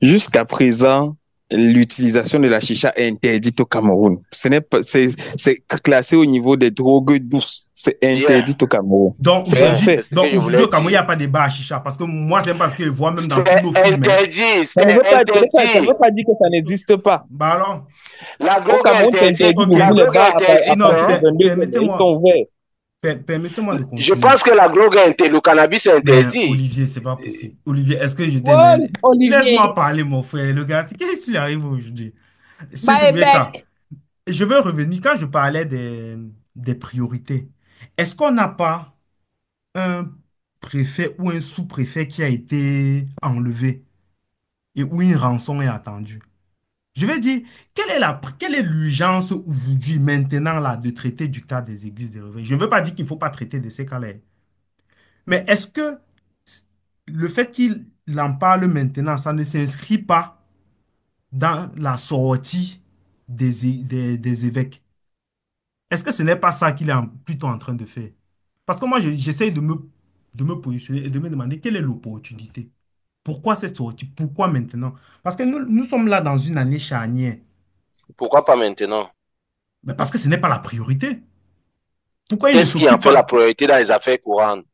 Jusqu'à présent, l'utilisation de la chicha est interdite au Cameroun. Ce n'est pas, c'est classé au niveau des drogues douces. C'est Bien, interdit au Cameroun. Donc C'est un aujourd'hui, fait. c'est ce que je au voulais Cameroun, il n'y dire. a pas de bar à chicha. Parce que moi, j'aime parce que je vois même dans tous C'est nos films, hein. interdit, Ça ne c'est veut pas, ça interdit. veut pas dire que ça n'existe pas. Bah alors, La Au drogue est Cameroun, c'est interdite. interdit ok. La d'ouvrir les drogue est bars à interdite, Non, partir de hein. 22 heures. Ils permettez-moi, sont ouverts. permettez-moi de Je continuer. pense que la drogue est interdite. Le cannabis est Mais interdit. Olivier, c'est pas possible. Olivier, est-ce que je t'ai... Ouais, Olivier. Laisse-moi parler, mon frère. Le gars, qu'est-ce qui lui arrive aujourd'hui? Bye, CWK, bec. je veux revenir. Quand je parlais des priorités, est-ce qu'on n'a pas un préfet ou un sous-préfet qui a été enlevé et où une rançon est attendue? Je vais dire, quelle est l'urgence aujourd'hui, maintenant, là, de traiter du cas des églises de réveil? Je ne veux pas dire qu'il ne faut pas traiter de ces cas-là. Mais est-ce que le fait qu'il en parle maintenant, ça ne s'inscrit pas dans la sortie des évêques? Est-ce que ce n'est pas ça qu'il est plutôt en train de faire? Parce que moi, j'essaie de me positionner et de me demander quelle est l'opportunité. Pourquoi cette sortie? Pourquoi maintenant? Parce que nous sommes là dans une année charnière. Pourquoi pas maintenant? Mais parce que ce n'est pas la priorité. Pourquoi il ne Qu'est-ce qui en s'occupe fait la pas? priorité dans les affaires courantes?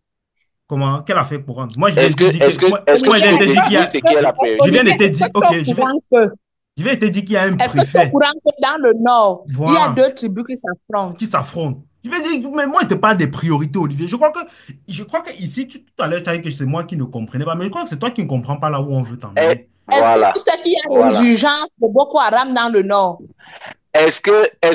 Comment? Quelle affaire courante? Moi, je viens de te dire que. Est-ce que Moi, je tu viens peux de te dire qu'il y définir a. ce qui est la Je viens priorité? de Olivier, te est-ce dire. que tu Ok, es au courant que, je viens de te dire qu'il y a un est-ce que tu es au préfet. courant que dans le Nord, il y a Voilà. deux tribus qui s'affrontent? Qui s'affrontent. Je vais dire, mais moi, je te parle des priorités, Olivier. Je crois que ici, tout à l'heure, tu as dit que c'est moi qui ne comprenais pas, mais je crois que c'est toi qui ne comprends pas là où on veut Eh, t'emmener. Est-ce que voilà, tu sais qu'il y a voilà. l'urgence de Boko Haram dans le Nord? Est-ce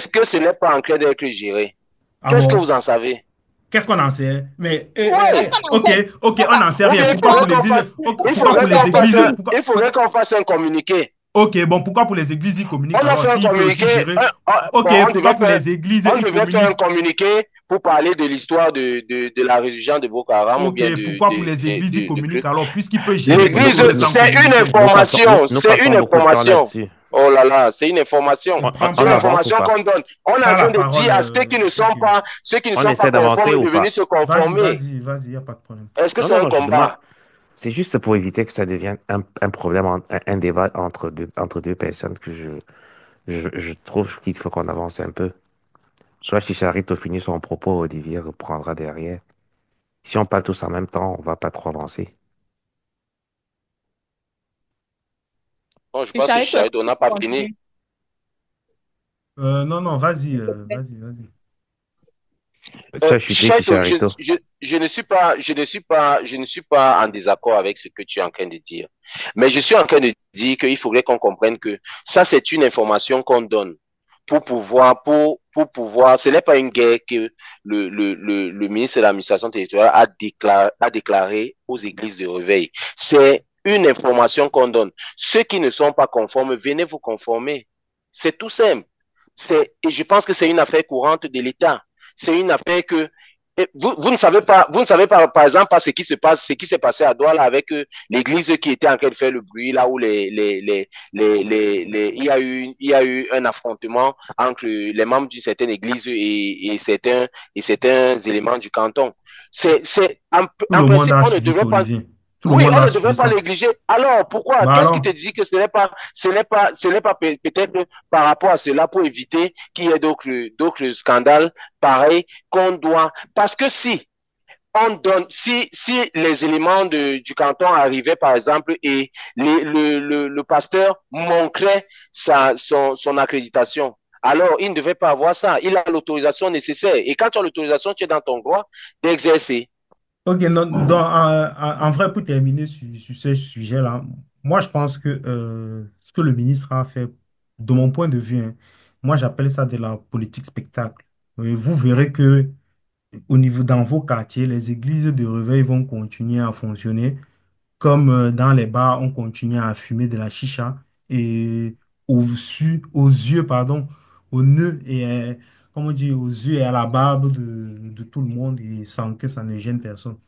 que ce n'est pas en train d'être géré? Ah Qu'est-ce que bon? vous en savez? Qu'est-ce qu'on en sait? Mais, Est-ce Oui. qu'on en ok, sait? ok, on n'en sait Ou rien. bien Pourquoi pour l'église? il Pourquoi pour faudrait les qu'on fasse églises? il faudrait qu'on fasse un communiqué. Ok, bon, pourquoi pour les églises, ils communiquent On a alors fait un s'il peut aussi communiqué. gérer? Ok, Bon, pourquoi pour les églises, on ils devait faire un communiquent? communiqué pour parler de l'histoire de la résurgence de Boko Haram ou Ok, bien pourquoi pour les églises, ils de communiquent Christ. alors, puisqu'il peut gérer, Nous, pourquoi L'église, pour eux nous, sans c'est une communiquer? information. nous C'est une passons beaucoup de temps information. là-dessus. Oh là là, c'est une information. Prends, C'est On une prends, avance ou information pas? qu'on donne. On est en prends la train de parole. dire à ceux qui ne sont Ok. pas, On essaie d'avancer conformes ou de venir pas? se Vas-y, conformer. vas-y, vas-y, il n'y a pas de problème. Est-ce que Non, c'est non, un non, je demande. combat? C'est juste pour éviter que ça devienne un problème, un débat entre deux personnes que je trouve qu'il faut qu'on avance un peu. Soit si Charito finit son propos, Olivier reprendra derrière. Si on parle tous en même temps, on va pas trop avancer. Bon, je pense que Charito, est-ce que Chariot, on tu n'a peux pas fini. continuer? Non, non, vas-y, vas-y, vas-y. Tu as chuté, Chariot, Chicharito. je ne suis pas en désaccord avec ce que tu es en train de dire. Mais je suis en train de dire qu'il faudrait qu'on comprenne que ça, c'est une information qu'on donne pour pouvoir, ce n'est pas une guerre que le ministre de l'administration territoriale a déclaré aux églises de réveil. C'est une information qu'on donne. Ceux qui ne sont pas conformes, venez vous conformer. C'est tout simple. Et je pense que c'est une affaire courante de l'État. C'est une affaire que vous ne savez pas, par exemple, pas ce qui se passe, ce qui s'est passé à Douala avec l'église qui était en train de faire le bruit, là où il y a eu un affrontement entre les membres d'une certaine église et certains éléments du canton. Tout En le monde principe, a on ne suivi ça, devrait pas, Olivier. Tout le oui, monde on a ne suivi devrait pas ça. négliger. Alors, pourquoi? Bah Qu'est-ce qui te alors, dit que ce n'est pas peut-être par rapport à cela pour éviter qu'il y ait d'autres scandales pareils qu'on doit. Parce que si les éléments du canton arrivaient, par exemple, et le pasteur manquerait son accréditation, alors il ne devait pas avoir ça. Il a l'autorisation nécessaire. Et quand tu as l'autorisation, tu es dans ton droit d'exercer. ok, en vrai, pour terminer sur ce sujet-là, moi, je pense que ce que le ministre a fait, de mon point de vue, hein, moi, j'appelle ça de la politique spectacle. Et vous verrez que au niveau dans vos quartiers, les églises de réveil vont continuer à fonctionner comme dans les bars, on continue à fumer de la chicha et aux yeux, pardon, aux nœuds et comment dire, aux yeux et à la barbe de tout le monde et sans que ça ne gêne personne.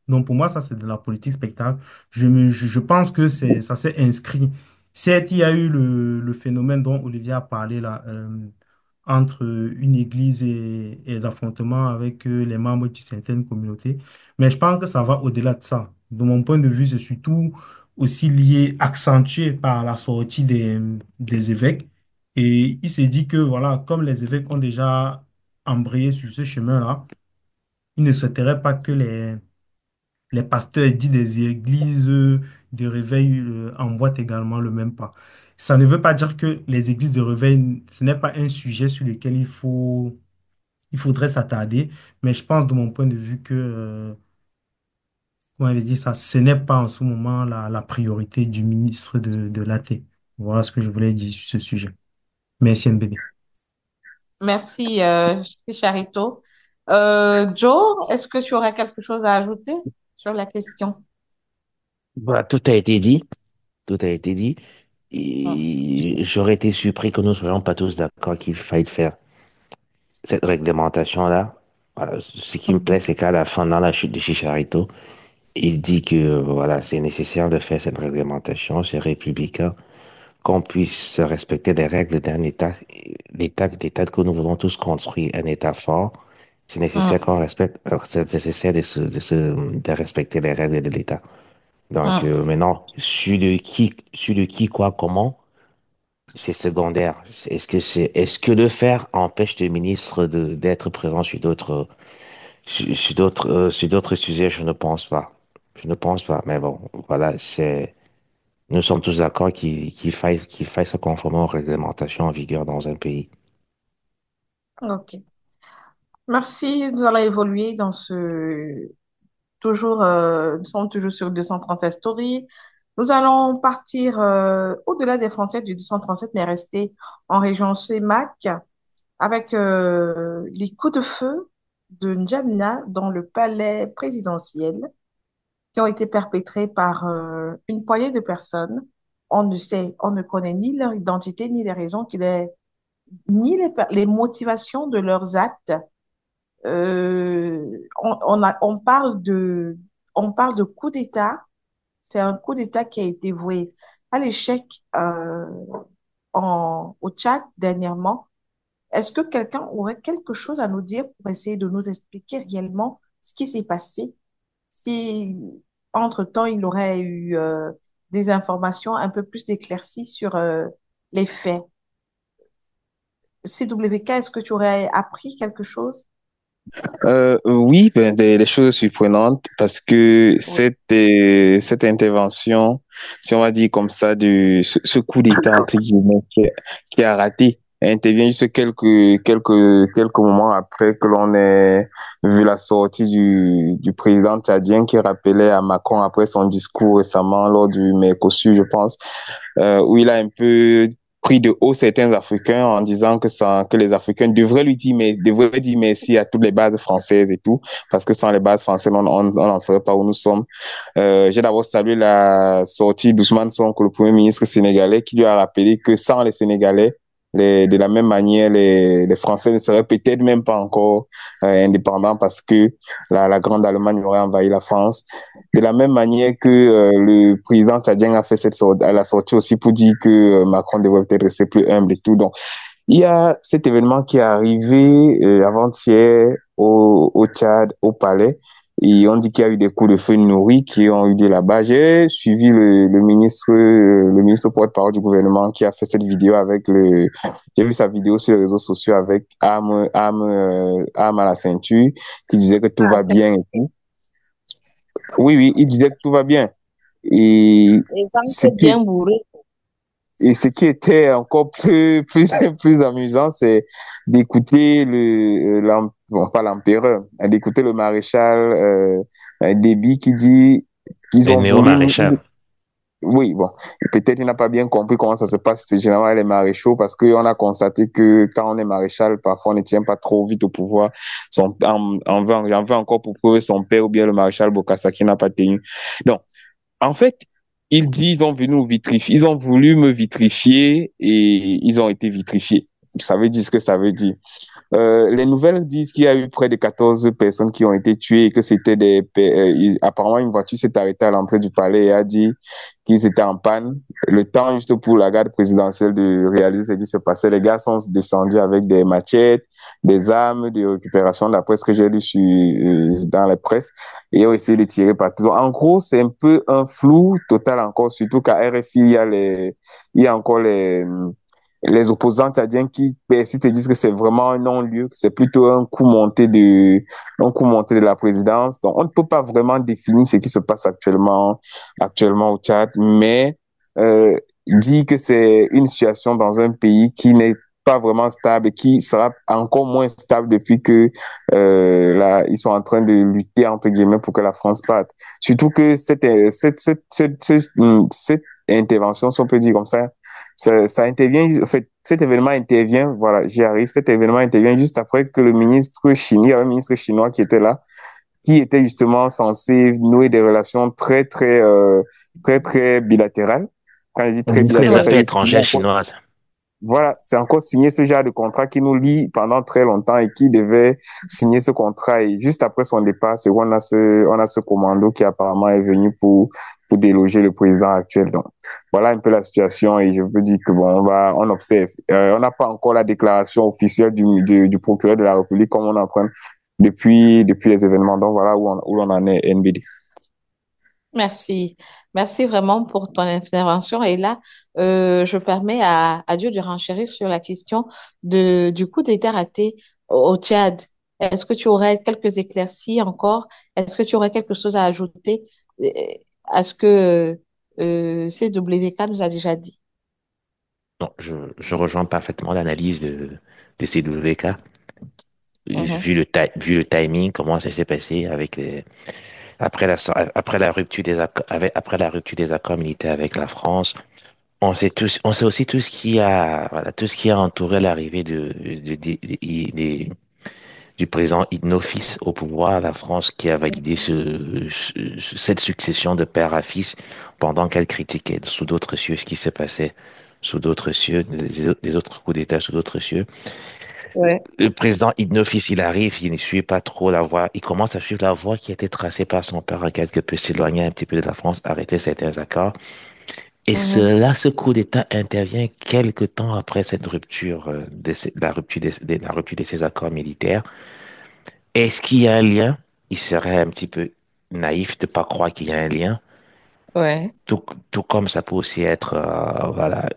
Donc pour moi, ça, c'est de la politique spectacle. Je pense que ça s'est inscrit. Certes, il y a eu le phénomène dont Olivier a parlé là, entre une église et les affrontements avec les membres de certaines communautés. Mais je pense que ça va au-delà de ça. De mon point de vue, c'est surtout aussi lié, accentué par la sortie des évêques. Et il s'est dit que, voilà, comme les évêques ont déjà embrayé sur ce chemin-là, il ne souhaiterait pas que les pasteurs dits des églises de réveil emboîtent également le même pas. Ça ne veut pas dire que les églises de réveil, ce n'est pas un sujet sur lequel il faudrait s'attarder, mais je pense de mon point de vue que, comment je vais dire ça, ce n'est pas en ce moment la priorité du ministre de l'AT. Voilà ce que je voulais dire sur ce sujet. Merci, NBD. Merci, Charito. Joe, est-ce que tu aurais quelque chose à ajouter sur la question? Bah, tout a été dit. Tout a été dit. Hmm. Et j'aurais été surpris que nous ne soyons pas tous d'accord qu'il faille faire cette réglementation-là. Ce qui me plaît, c'est qu'à la fin, dans la chute de Chicharito, il dit que voilà, c'est nécessaire de faire cette réglementation, c'est républicain, qu'on puisse respecter les règles d'un État, l'État que nous voulons tous construire, un État fort. C'est nécessaire Hmm. qu'on respecte, c'est nécessaire de respecter les règles de l'État. Donc Hmm. maintenant, sur le qui, quoi, comment, c'est secondaire. Est-ce que le faire empêche le ministre d'être présent sur d'autres sujets? Je ne pense pas. Je ne pense pas. Mais bon, voilà, nous sommes tous d'accord qu'il faille se conformer aux réglementations en vigueur dans un pays. Ok. Merci. Nous allons évoluer dans ce toujours, nous sommes toujours sur 237 stories. Nous allons partir au-delà des frontières du 237, mais rester en région CEMAC avec les coups de feu de N'Djamena dans le palais présidentiel qui ont été perpétrés par une poignée de personnes. On ne sait, on ne connaît ni leur identité, ni les raisons, ni les motivations de leurs actes. On parle de coup d'État. C'est un coup d'État qui a été voué à l'échec au Tchad dernièrement. Est-ce que quelqu'un aurait quelque chose à nous dire pour essayer de nous expliquer réellement ce qui s'est passé? Si, entre-temps, il aurait eu des informations un peu plus éclaircies sur les faits. CWK, est-ce que tu aurais appris quelque chose? Oui, ben, des choses surprenantes parce que Oui. cette intervention, si on va dire comme ça, ce coup d'État, entre guillemets, qui a raté, intervient juste quelques moments après que l'on ait vu la sortie du président tchadien qui rappelait à Macron après son discours récemment lors du Mercosur, je pense, où il a un peu pris de haut certains Africains en disant que les Africains devraient dire merci à toutes les bases françaises et tout, parce que sans les bases françaises, on n'en serait pas où nous sommes. J'ai d'abord salué la sortie d'Ousmane Sonko, le premier ministre sénégalais, qui lui a rappelé que sans les Sénégalais, de la même manière, les Français ne seraient peut-être même pas encore indépendants parce que la Grande Allemagne aurait envahi la France. De la même manière que le président tchadien a fait à la sortie aussi pour dire que Macron devrait peut-être rester plus humble et tout. Donc, il y a cet événement qui est arrivé avant-hier au Tchad, au palais. Et on dit qu'il y a eu des coups de feu nourris qui ont eu lieu là-bas. J'ai suivi le ministre porte-parole du gouvernement qui a fait cette vidéo j'ai vu sa vidéo sur les réseaux sociaux avec arme à la ceinture, qui disait que tout Ah, va bien et tout. Oui, oui, il disait que tout va bien. Et les gens ce sont qui, bien bourrés. et ce qui était encore plus amusant, c'est d'écouter bon, pas l'empereur, d'écouter le maréchal Déby qui dit qu'ils Le ont voulu nous. néo-maréchal. Oui, bon, peut-être il n'a pas bien compris comment ça se passe généralement les maréchaux parce qu'on a constaté que quand on est maréchal, parfois on ne tient pas trop vite au pouvoir. On veut encore pour prouver son père ou bien le maréchal Bokassa qui n'a pas tenu. Donc, en fait, ils disent ils ont voulu nous vitrifier, ils ont voulu me vitrifier et ils ont été vitrifiés. Ça veut dire ce que ça veut dire. Les nouvelles disent qu'il y a eu près de 14 personnes qui ont été tuées et que c'était apparemment une voiture s'est arrêtée à l'entrée du palais et a dit qu'ils étaient en panne. Le temps juste pour la garde présidentielle de réaliser ce qui se passait. Les gars sont descendus avec des machettes, des armes de récupération, d'après ce que j'ai lu dans la presse, et ont essayé de tirer partout. Donc, en gros, c'est un peu un flou total encore, surtout qu'à RFI, il y a encore les opposants tchadiens qui persistent et disent que c'est vraiment un non-lieu, que c'est plutôt un coup monté de la présidence. Donc, on ne peut pas vraiment définir ce qui se passe actuellement au Tchad, mais dit que c'est une situation dans un pays qui n'est pas vraiment stable et qui sera encore moins stable depuis que là, ils sont en train de lutter entre guillemets pour que la France parte. Surtout que cette intervention, si on peut dire comme ça intervient, en fait, cet événement intervient, voilà, j'y arrive, cet événement intervient juste après que le ministre chinois, il y avait un ministre chinois qui était là, qui était justement censé nouer des relations très bilatérales. Quand je dis Le très ministre des bilatérales, Oui. Affaires c'est-à-dire étrangères chinoises. voilà, c'est encore signé ce genre de contrat qui nous lie pendant très longtemps et qui devait signer ce contrat. Et juste après son départ, c'est où on a ce commando qui apparemment est venu pour déloger le président actuel. Donc, voilà un peu la situation et je veux dire que bon, on observe. On n'a pas encore la déclaration officielle du procureur de la République comme on est en train depuis les événements. Donc, voilà où l'on en est, NBD. Merci. Merci vraiment pour ton intervention. Et là, je permets à Dieu de renchérir sur la question du coup d'État raté au Tchad. Est-ce que tu aurais quelques éclaircies encore? Est-ce que tu aurais quelque chose à ajouter euh, à ce que CWK nous a déjà dit? Non, je rejoins parfaitement l'analyse de CWK. Mhm. Vu le timing, comment ça s'est passé après la rupture après la rupture des accords militaires avec la France. On sait aussi tout ce qui a, voilà, tout ce qui a entouré l'arrivée du président Idnofis au pouvoir, la France qui a validé cette succession de père à fils pendant qu'elle critiquait sous d'autres cieux ce qui se passait sous d'autres cieux, des autres coups d'État sous d'autres cieux. Ouais. Le président Idnofis, il arrive, il ne suit pas trop la voie, il commence à suivre la voie qui a été tracée par son père, à quelque peu s'éloigner un petit peu de la France, arrêter certains accords. Et Mhm. ce coup d'État intervient quelque temps après cette rupture, la rupture de ces accords militaires. Est-ce qu'il y a un lien? Il serait un petit peu naïf de ne pas croire qu'il y a un lien. Ouais. Tout, tout comme ça peut aussi être, voilà,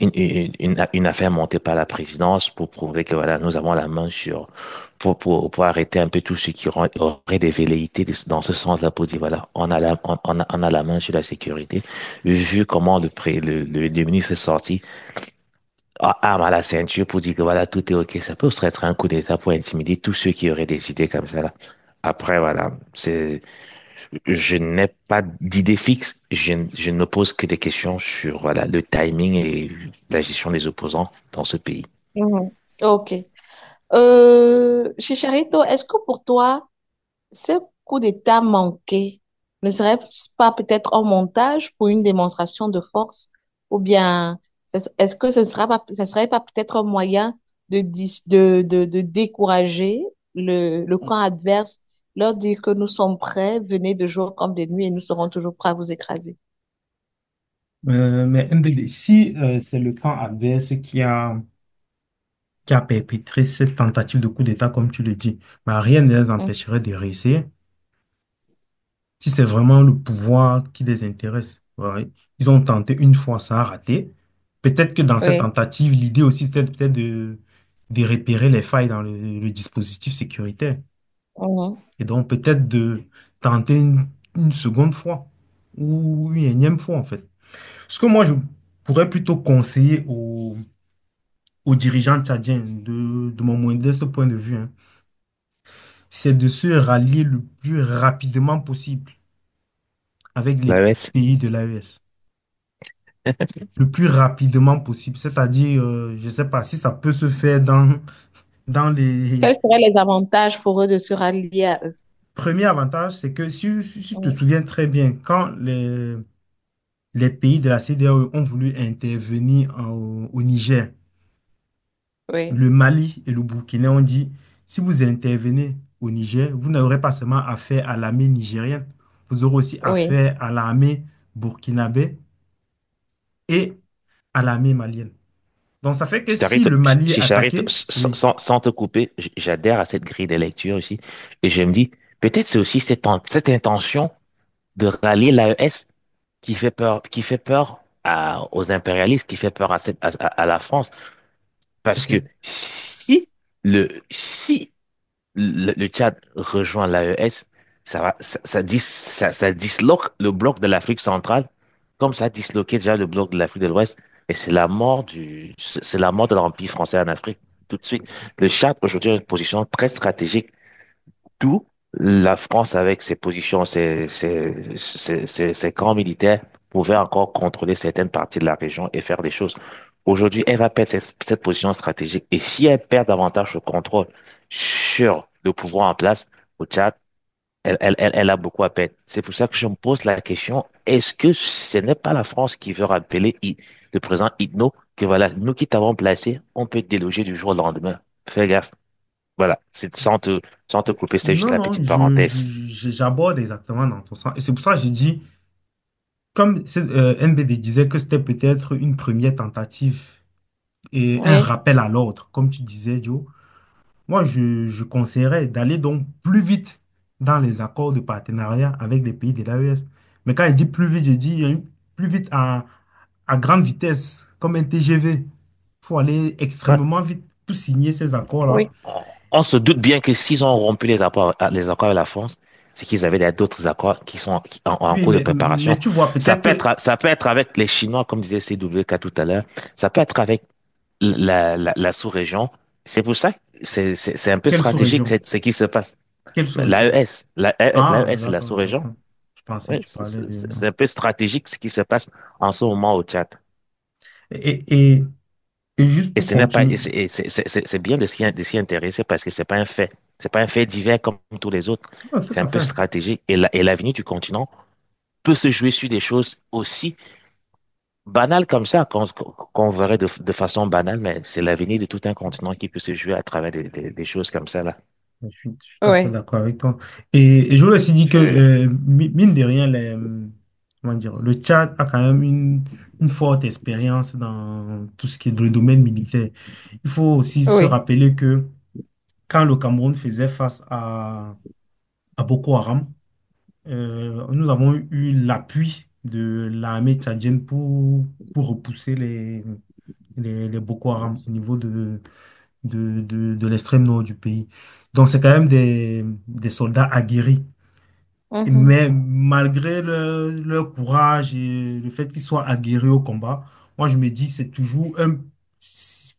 une affaire montée par la présidence pour prouver que voilà, nous avons la main sur, pour arrêter un peu tout ce qui aurait des velléités dans ce sens-là pour dire voilà, on a la main sur la sécurité. Vu comment le ministre est sorti, arme à la ceinture pour dire que voilà, tout est OK, ça peut aussi être un coup d'État pour intimider tous ceux qui auraient des idées comme ça là. Après, voilà, je n'ai pas d'idée fixe. Je ne pose que des questions sur voilà, le timing et la gestion des opposants dans ce pays. Mhm. Ok. Chicharito, est-ce que pour toi, ce coup d'État manqué ne serait pas peut-être un montage pour une démonstration de force? Ou bien, est-ce que ce serait pas peut-être un moyen de décourager le camp adverse, leur dire que nous sommes prêts, venez de jour comme de nuit et nous serons toujours prêts à vous écraser? Mais MBD, si c'est le camp adverse qui a perpétré cette tentative de coup d'État, comme tu le dis, bah, rien ne les Mm. empêcherait de réessayer si c'est vraiment le pouvoir qui les intéresse. Ouais. Ils ont tenté une fois, ça a raté. Peut-être que dans cette Oui. tentative, l'idée aussi, c'était peut-être de repérer les failles dans le dispositif sécuritaire. Mhm. Et donc, peut-être de tenter une seconde fois ou une énième fois, en fait. Ce que moi, je pourrais plutôt conseiller aux dirigeants tchadiens, de mon modeste point de vue, hein, c'est de se rallier le plus rapidement possible avec les L'AES, pays de l'AES. Le plus rapidement possible. C'est-à-dire, je ne sais pas si ça peut se faire dans les... Quels seraient les avantages pour eux de se rallier à eux? Premier avantage, c'est que si tu te Mm. souviens très bien, quand les pays de la CEDEAO ont voulu intervenir au Niger, Oui, le Mali et le Burkina ont dit, si vous intervenez au Niger, vous n'aurez pas seulement affaire à l'armée nigérienne, vous aurez aussi oui. affaire à l'armée burkinabé et à l'armée malienne. Donc, ça fait que si Chicharito, le Mali est Chicharito, attaqué, oui, sans te couper, j'adhère à cette grille de lecture aussi. Et je me dis, peut-être c'est aussi cette intention de rallier l'AES qui fait peur aux impérialistes, qui fait peur à la France. Parce que ok, si le Tchad rejoint l'AES, ça disloque le bloc de l'Afrique centrale, comme ça a disloqué déjà le bloc de l'Afrique de l'Ouest. Et c'est la mort de l'Empire français en Afrique, tout de suite. Le Tchad, aujourd'hui, a une position très stratégique, d'où la France, avec ses positions, ses camps militaires, pouvait encore contrôler certaines parties de la région et faire des choses. Aujourd'hui, elle va perdre cette position stratégique. Et si elle perd davantage le contrôle sur le pouvoir en place au Tchad, elle a beaucoup à perdre. C'est pour ça que je me pose la question, est-ce que ce n'est pas la France qui veut rappeler le président Itno que voilà, nous qui t'avons placé, on peut te déloger du jour au lendemain. Fais gaffe. Voilà, sans te couper, c'est juste non, la non, petite parenthèse. j'aborde exactement dans ton sens. Et c'est pour ça que j'ai dit, comme NBD disait que c'était peut-être une première tentative et un Oui. rappel à l'ordre, comme tu disais, Joe, moi, je conseillerais d'aller donc plus vite dans les accords de partenariat avec les pays de l'AES. Mais quand il dit plus vite, je dis plus vite à grande vitesse, comme un TGV. Il faut aller Ouais. extrêmement vite pour signer ces accords-là. Oui. On se doute bien que s'ils ont rompu les accords avec la France, c'est qu'ils avaient d'autres accords qui sont en Oui, cours de préparation. mais tu vois, peut-être que Ça peut être avec les Chinois, comme disait CWK tout à l'heure. Ça peut être avec la sous-région. C'est pour ça que c'est un peu quelle stratégique, sous-région? ce qui se passe. Quelle sous-région? L'AES, Ah, l'AES, c'est la d'accord, sous-région. d'accord. Je pensais Oui, que tu parlais de... c'est un peu stratégique ce qui se passe en ce moment au Tchad. Et, et, et juste Et pour ce n'est pas, continuer. c'est bien de s'y intéresser parce que c'est pas un fait. C'est pas un fait divers comme tous les autres. Ouais, C'est tout un à peu fait. stratégique. Et l'avenir du continent peut se jouer sur des choses aussi banales comme ça, qu'on verrait de façon banale, mais c'est l'avenir de tout un continent qui peut se jouer à travers des choses comme ça, là. Je suis tout à fait Oui. d'accord avec toi. Et je voulais aussi dire que, mine de rien, comment dire, le Tchad a quand même une forte expérience dans tout ce qui est le domaine militaire. Il faut aussi se Oui. rappeler que quand le Cameroun faisait face à Boko Haram, nous avons eu l'appui de l'armée tchadienne pour repousser les Boko Haram au niveau de l'extrême nord du pays. Donc, c'est quand même des soldats aguerris. Mhm. Mais malgré leur courage et le fait qu'ils soient aguerris au combat, moi je me dis c'est toujours un...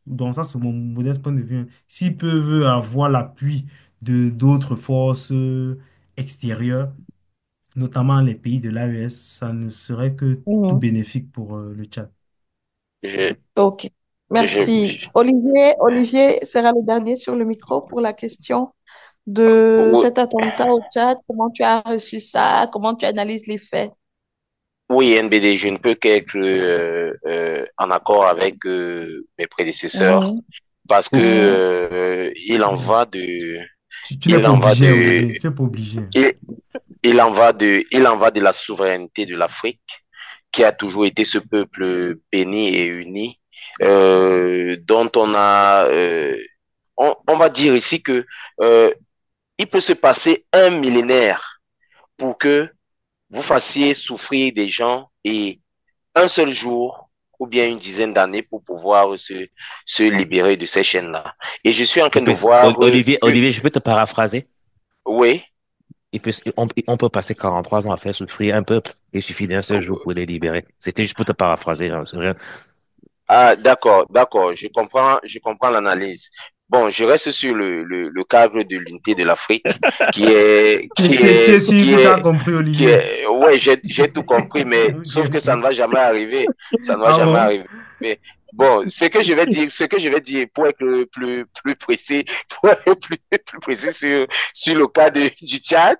Donc ça c'est mon modeste point de vue, hein. S'ils peuvent avoir l'appui de d'autres forces extérieures, notamment les pays de l'AES, ça ne serait que tout Mhm. bénéfique pour le Tchad. Je, Ok, merci. je, Olivier sera le dernier sur le micro pour la question de oui, cet attentat au Tchad. Comment tu as reçu ça? Comment tu analyses les faits? oui, NBD, je ne peux qu'être en accord avec mes prédécesseurs Mhm. parce que Mhm. Tu n'es il pas en va obligé, de, Olivier, tu n'es pas obligé. il, il en va de la souveraineté de l'Afrique, qui a toujours été ce peuple béni et uni, dont on va dire ici que euh, il peut se passer un millénaire pour que vous fassiez souffrir des gens et un seul jour ou bien une dizaine d'années pour pouvoir se libérer de ces chaînes-là. Et je suis en train de voir que, Olivier, je peux te paraphraser? oui, On peut passer 43 ans à faire souffrir un peuple. Il suffit d'un seul jour pour les libérer. C'était juste pour te paraphraser, hein, c'est rien. ah, d'accord, d'accord, je comprends l'analyse. Bon, je reste sur le cadre de l'unité de l'Afrique, Tu es sûr que tu as compris, Olivier? ouais, j'ai tout compris, mais Ok, sauf que ça ne ok. va jamais arriver. Ça ne va Ah jamais bon? arriver. Bon, ce que je vais dire, pour être plus précis, pour être plus précis sur le cas du Tchad,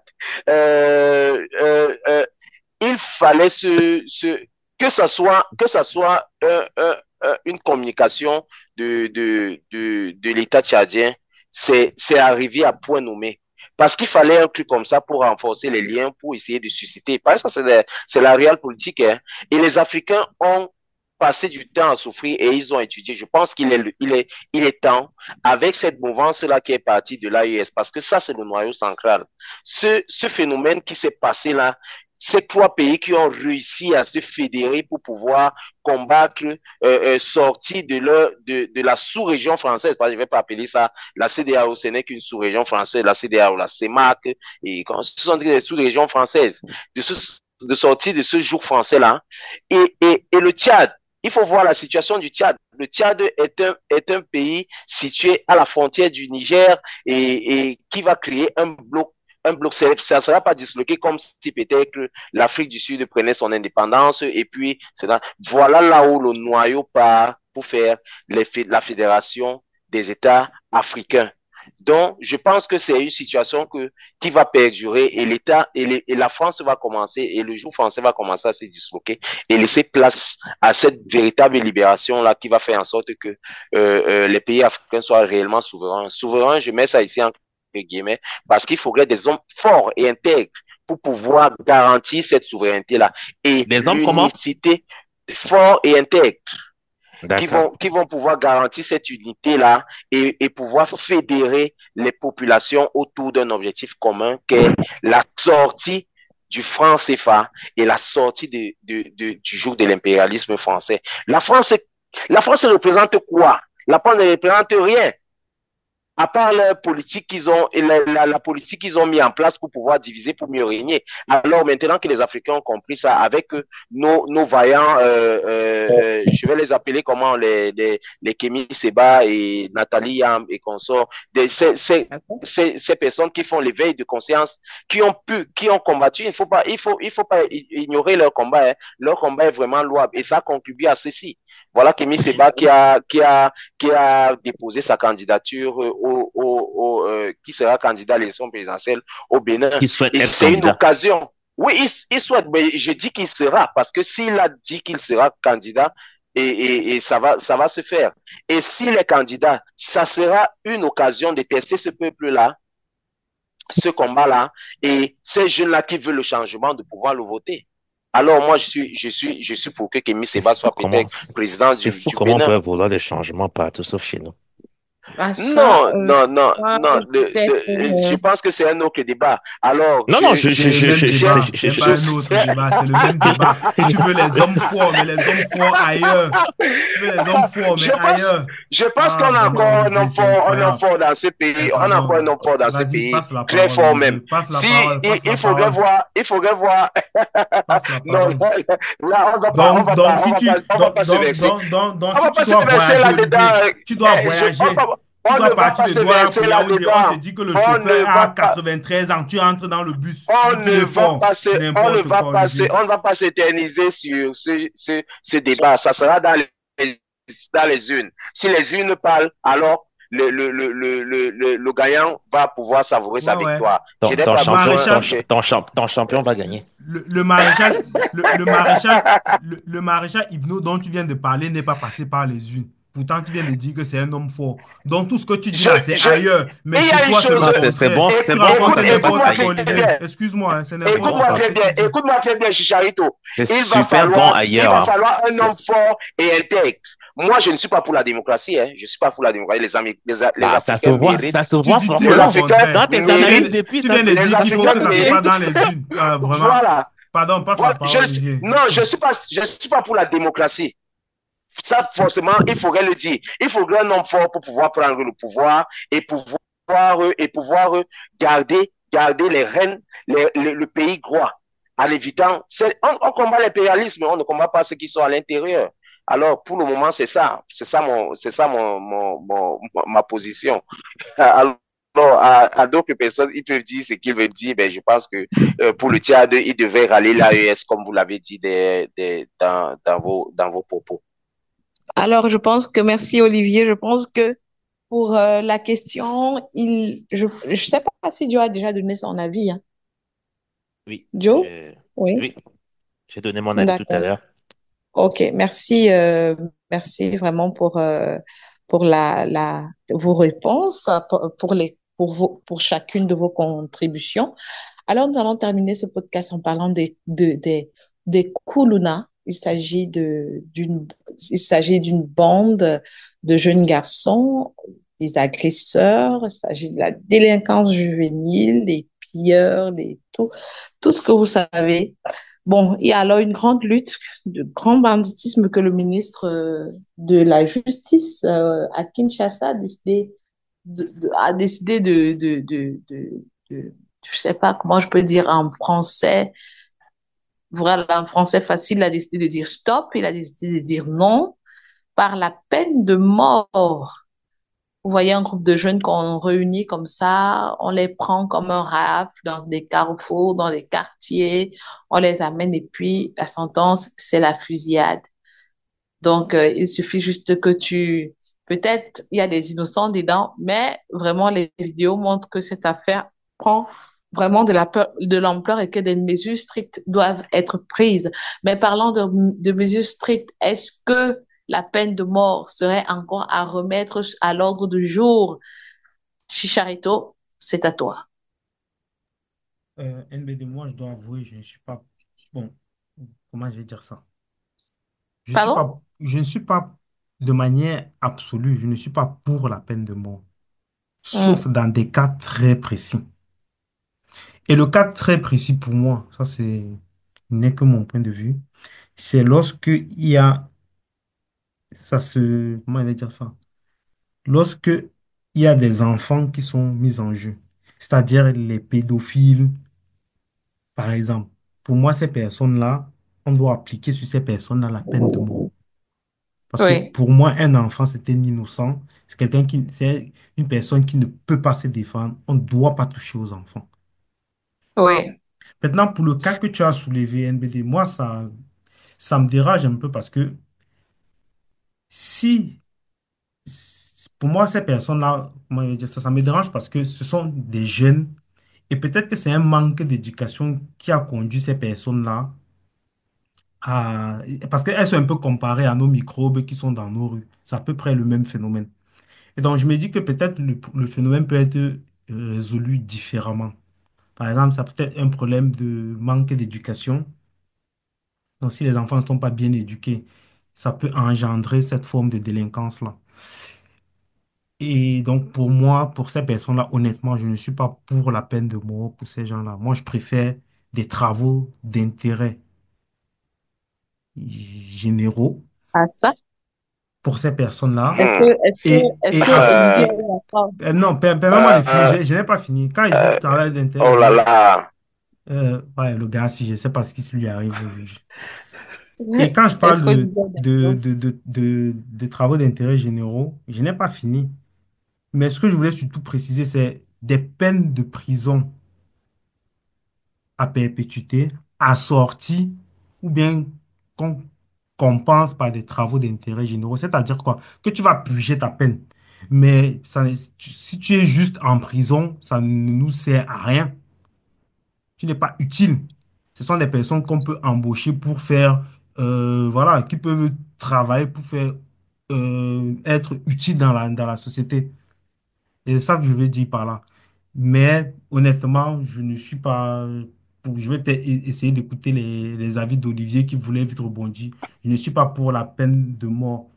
euh, euh, euh, il fallait que ça soit une communication de l'État tchadien, c'est arrivé à point nommé. Parce qu'il fallait un truc comme ça pour renforcer les liens, pour essayer de susciter. Parce que c'est la réelle politique. Hein. Et les Africains ont passé du temps à souffrir et ils ont étudié. Je pense il est temps, avec cette mouvance-là qui est partie de l'AES, parce que ça, c'est le noyau central. Ce phénomène qui s'est passé là, ces trois pays qui ont réussi à se fédérer pour pouvoir combattre, sortir de la sous-région française, parce que je ne vais pas appeler ça la CDAO, ce n'est qu'une sous-région française, la CDAO, la CEMAC, et quand ce sont des sous-régions françaises, de sortir de ce joug français-là. Et le Tchad, il faut voir la situation du Tchad. Le Tchad est un pays situé à la frontière du Niger et qui va créer un bloc, ça ne sera pas disloqué comme si peut-être l'Afrique du Sud prenait son indépendance et puis voilà là où le noyau part pour faire la fédération des États africains. Donc, je pense que c'est une situation qui va perdurer et et la France va commencer, et le jour français va commencer à se disloquer et laisser place à cette véritable libération-là qui va faire en sorte que les pays africains soient réellement souverains. Souverains, je mets ça ici entre guillemets, parce qu'il faudrait des hommes forts et intègres pour pouvoir garantir cette souveraineté-là et Des hommes comment? l'unicité forts et intègres D'accord. qui vont pouvoir garantir cette unité-là et pouvoir fédérer les populations autour d'un objectif commun qui est la sortie du franc CFA et la sortie du joug de l'impérialisme français. La France représente quoi? La France ne représente rien à part la politique qu'ils ont et la politique qu'ils ont mis en place pour pouvoir diviser, pour mieux régner. Alors maintenant que les Africains ont compris ça, avec nos vaillants, je vais les appeler comment les Kémy Seba et Nathalie Yam et consorts, ces personnes qui font l'éveil de conscience, qui ont combattu. Il faut pas ignorer leur combat. Hein. Leur combat est vraiment louable et ça contribue à ceci. Voilà Kémy Seba qui a déposé sa candidature qui sera candidat à l'élection présidentielle au Bénin. Qui souhaite Et être c'est une candidat. occasion. Oui, il souhaite, mais je dis qu'il sera, parce que s'il a dit qu'il sera candidat, et ça va se faire. Et s'il est candidat, ça sera une occasion de tester ce peuple-là, ce combat-là, et ces jeunes-là qui veulent le changement, de pouvoir le voter. Alors moi, je suis pour que Kémy C'est Seba fou soit comment, peut-être président c'est fou du comment on peut Bénin. vouloir des changements partout sauf chez nous. Ah, ça, Non, non, non, ça, non. peut-être. Je pense que c'est un autre débat. Alors, Non, non, C'est le même débat. C'est pas un autre débat. C'est le même débat. Tu veux les hommes forts, mais les hommes forts ailleurs. Tu veux les hommes forts, mais je pense, ailleurs. je pense Ah, qu'on a vraiment, encore Olivier, c'est un homme incroyable. fort dans ce Eh, pays. On a encore pardon. un homme fort dans ce Vas-y, pays, passe la très parole, fort même. Olivier. Passe la Si, parole, passe la parole, il faudrait voir. passe la Non, parole. là, Si tu, on va pas se verser. donc, On si va tu pas se dois verser voyager, là-dedans. Olivier, tu dois voyager. Tu On dois ne va partir pas de se Douala verser pour Yaoundé. On te là-dedans. dit que le On chauffeur ne a va pas. 93 ans. Tu entres dans le bus. Tu On dis qu'il ne est va fort. pas N'importe quoi, Olivier. on ne va pas s'éterniser sur ce débat. Ça sera dans les unes. Si les unes parlent, alors le gagnant va pouvoir savourer sa Ouais, ouais. victoire. Je Ton, n'ai ton pas Le champion, besoin. maréchal, ton champion va gagner. le maréchal, le maréchal, le maréchal Ibno dont tu viens de parler n'est pas passé par les unes. Pourtant, tu viens de dire que c'est un homme fort. Donc, tout ce que tu dis Je, là, c'est je, ailleurs. Mais et il y chez a une toi, c'est le chose. Non, c'est contraire. bon, c'est Tu bon quand racontes ça ne fait pas n'importe Écoute-moi quoi, très tailler. Olivier. bien. Excuse-moi, hein, c'est n'importe quoi ce que tu dis. Écoute-moi très bien, Chicharito. C'est super bon Il ailleurs, va hein. falloir un homme fort et intègre. Moi, je ne suis pas pour la démocratie, hein. Je ne suis pas pour la démocratie. Les Bah, Africains méritent. ça se Tu voit dis tout et Les le forcément. Africains contraire. Dans tes analyses méritent. depuis, Tu ça viens se de Les dire qu'il faut que Africains ça se passe méritent. dans les unes. Ah, vraiment. Voilà. Pardon, passe la Voilà. parole, Olivier. Non, je suis pas pour la démocratie. Ça, forcément, il faudrait le dire. Il faudrait un homme fort pour pouvoir prendre le pouvoir et pouvoir garder les rênes, le pays droit. En évitant, on combat l'impérialisme, on ne combat pas ceux qui sont à l'intérieur. Alors, pour le moment, ma position. Alors, à d'autres personnes, ils peuvent dire ce qu'ils veulent dire, mais je pense que pour le Tchad, ils devaient râler l'AES, comme vous l'avez dit dans vos propos. Alors, je pense que, merci Olivier, je pense que pour la question, je sais pas si Joe a déjà donné son avis, hein. Oui, Joe? Oui, oui, j'ai donné mon avis tout à d'accord. l'heure. Ok, merci, merci vraiment pour vos réponses, pour chacune de vos contributions. Alors, nous allons terminer ce podcast en parlant des Kuluna. Il s'agit d'une bande de jeunes garçons, des agresseurs, il s'agit de la délinquance juvénile, des pilleurs, tout ce que vous savez. Bon, il y a alors une grande lutte de grand banditisme que le ministre de la Justice à Kinshasa a décidé je sais pas comment je peux dire en français, voilà, en français facile, il a décidé de dire stop, il a décidé de dire non par la peine de mort. Vous voyez un groupe de jeunes qu'on réunit comme ça, on les prend comme un rafle dans des carrefours, dans des quartiers, on les amène et puis la sentence, c'est la fusillade. Donc, il suffit juste peut-être il y a des innocents dedans, mais vraiment les vidéos montrent que cette affaire prend vraiment de l'ampleur et que des mesures strictes doivent être prises. Mais parlant de mesures strictes, est-ce que la peine de mort serait encore à remettre à l'ordre du jour? Chicharito, c'est à toi. NBD, moi, je dois avouer, je ne suis pas. Bon, comment je vais dire ça? Pardon? Je ne suis pas de manière absolue, je ne suis pas pour la peine de mort, sauf Mm, dans des cas très précis. Et le cas très précis pour moi, ça n'est que mon point de vue, c'est lorsque il y a, comment je vais dire ça? Lorsque il y a des enfants qui sont mis en jeu, c'est-à-dire les pédophiles, par exemple. Pour moi, ces personnes-là, on doit appliquer sur ces personnes-là la peine de mort. Parce que oui, pour moi, un enfant, c'est un innocent. C'est une personne qui ne peut pas se défendre. On ne doit pas toucher aux enfants. oui, Maintenant, pour le cas que tu as soulevé, NBD, moi, ça me dérange un peu parce que si, pour moi, ces personnes-là, comment je vais dire ça, ça me dérange parce que ce sont des jeunes et peut-être que c'est un manque d'éducation qui a conduit ces personnes-là à... Parce qu'elles sont un peu comparées à nos microbes qui sont dans nos rues. C'est à peu près le même phénomène. Et donc, je me dis que peut-être le phénomène peut être résolu différemment. Par exemple, ça peut être un problème de manque d'éducation. Donc, si les enfants ne sont pas bien éduqués, ça peut engendrer cette forme de délinquance-là. Et donc, pour moi, pour ces personnes-là, honnêtement, je ne suis pas pour la peine de mort pour ces gens-là. Moi, je préfère des travaux d'intérêt généraux À ça. pour ces personnes-là. Est-ce Hmm. que, est-ce que, est-ce Et que Olivier Euh, est d'accord? non, permets-moi de finir. euh, Je n'ai pas fini. Quand il dit euh, travail d'intérêt oh là général, là. ouais, le gars, si je ne sais pas ce qui lui arrive aujourd'hui. Et quand je Est-ce parle qu'Olivier est d'accord? de travaux d'intérêt généraux, je n'ai pas fini. Mais ce que je voulais surtout préciser, c'est des peines de prison à perpétuité, assorties, ou bien qu'on compense par des travaux d'intérêt généraux. C'est-à-dire quoi? Que tu vas purger ta peine. Mais si tu es juste en prison, ça ne nous sert à rien. Tu n'es pas utile. Ce sont des personnes qu'on peut embaucher pour faire, voilà, qui peuvent travailler pour faire, être utiles dans la société. Et c'est ça que je veux dire par là. Mais honnêtement, je ne suis pas. Je vais peut-être essayer d'écouter les avis d'Olivier qui voulait vite rebondir. Je ne suis pas pour la peine de mort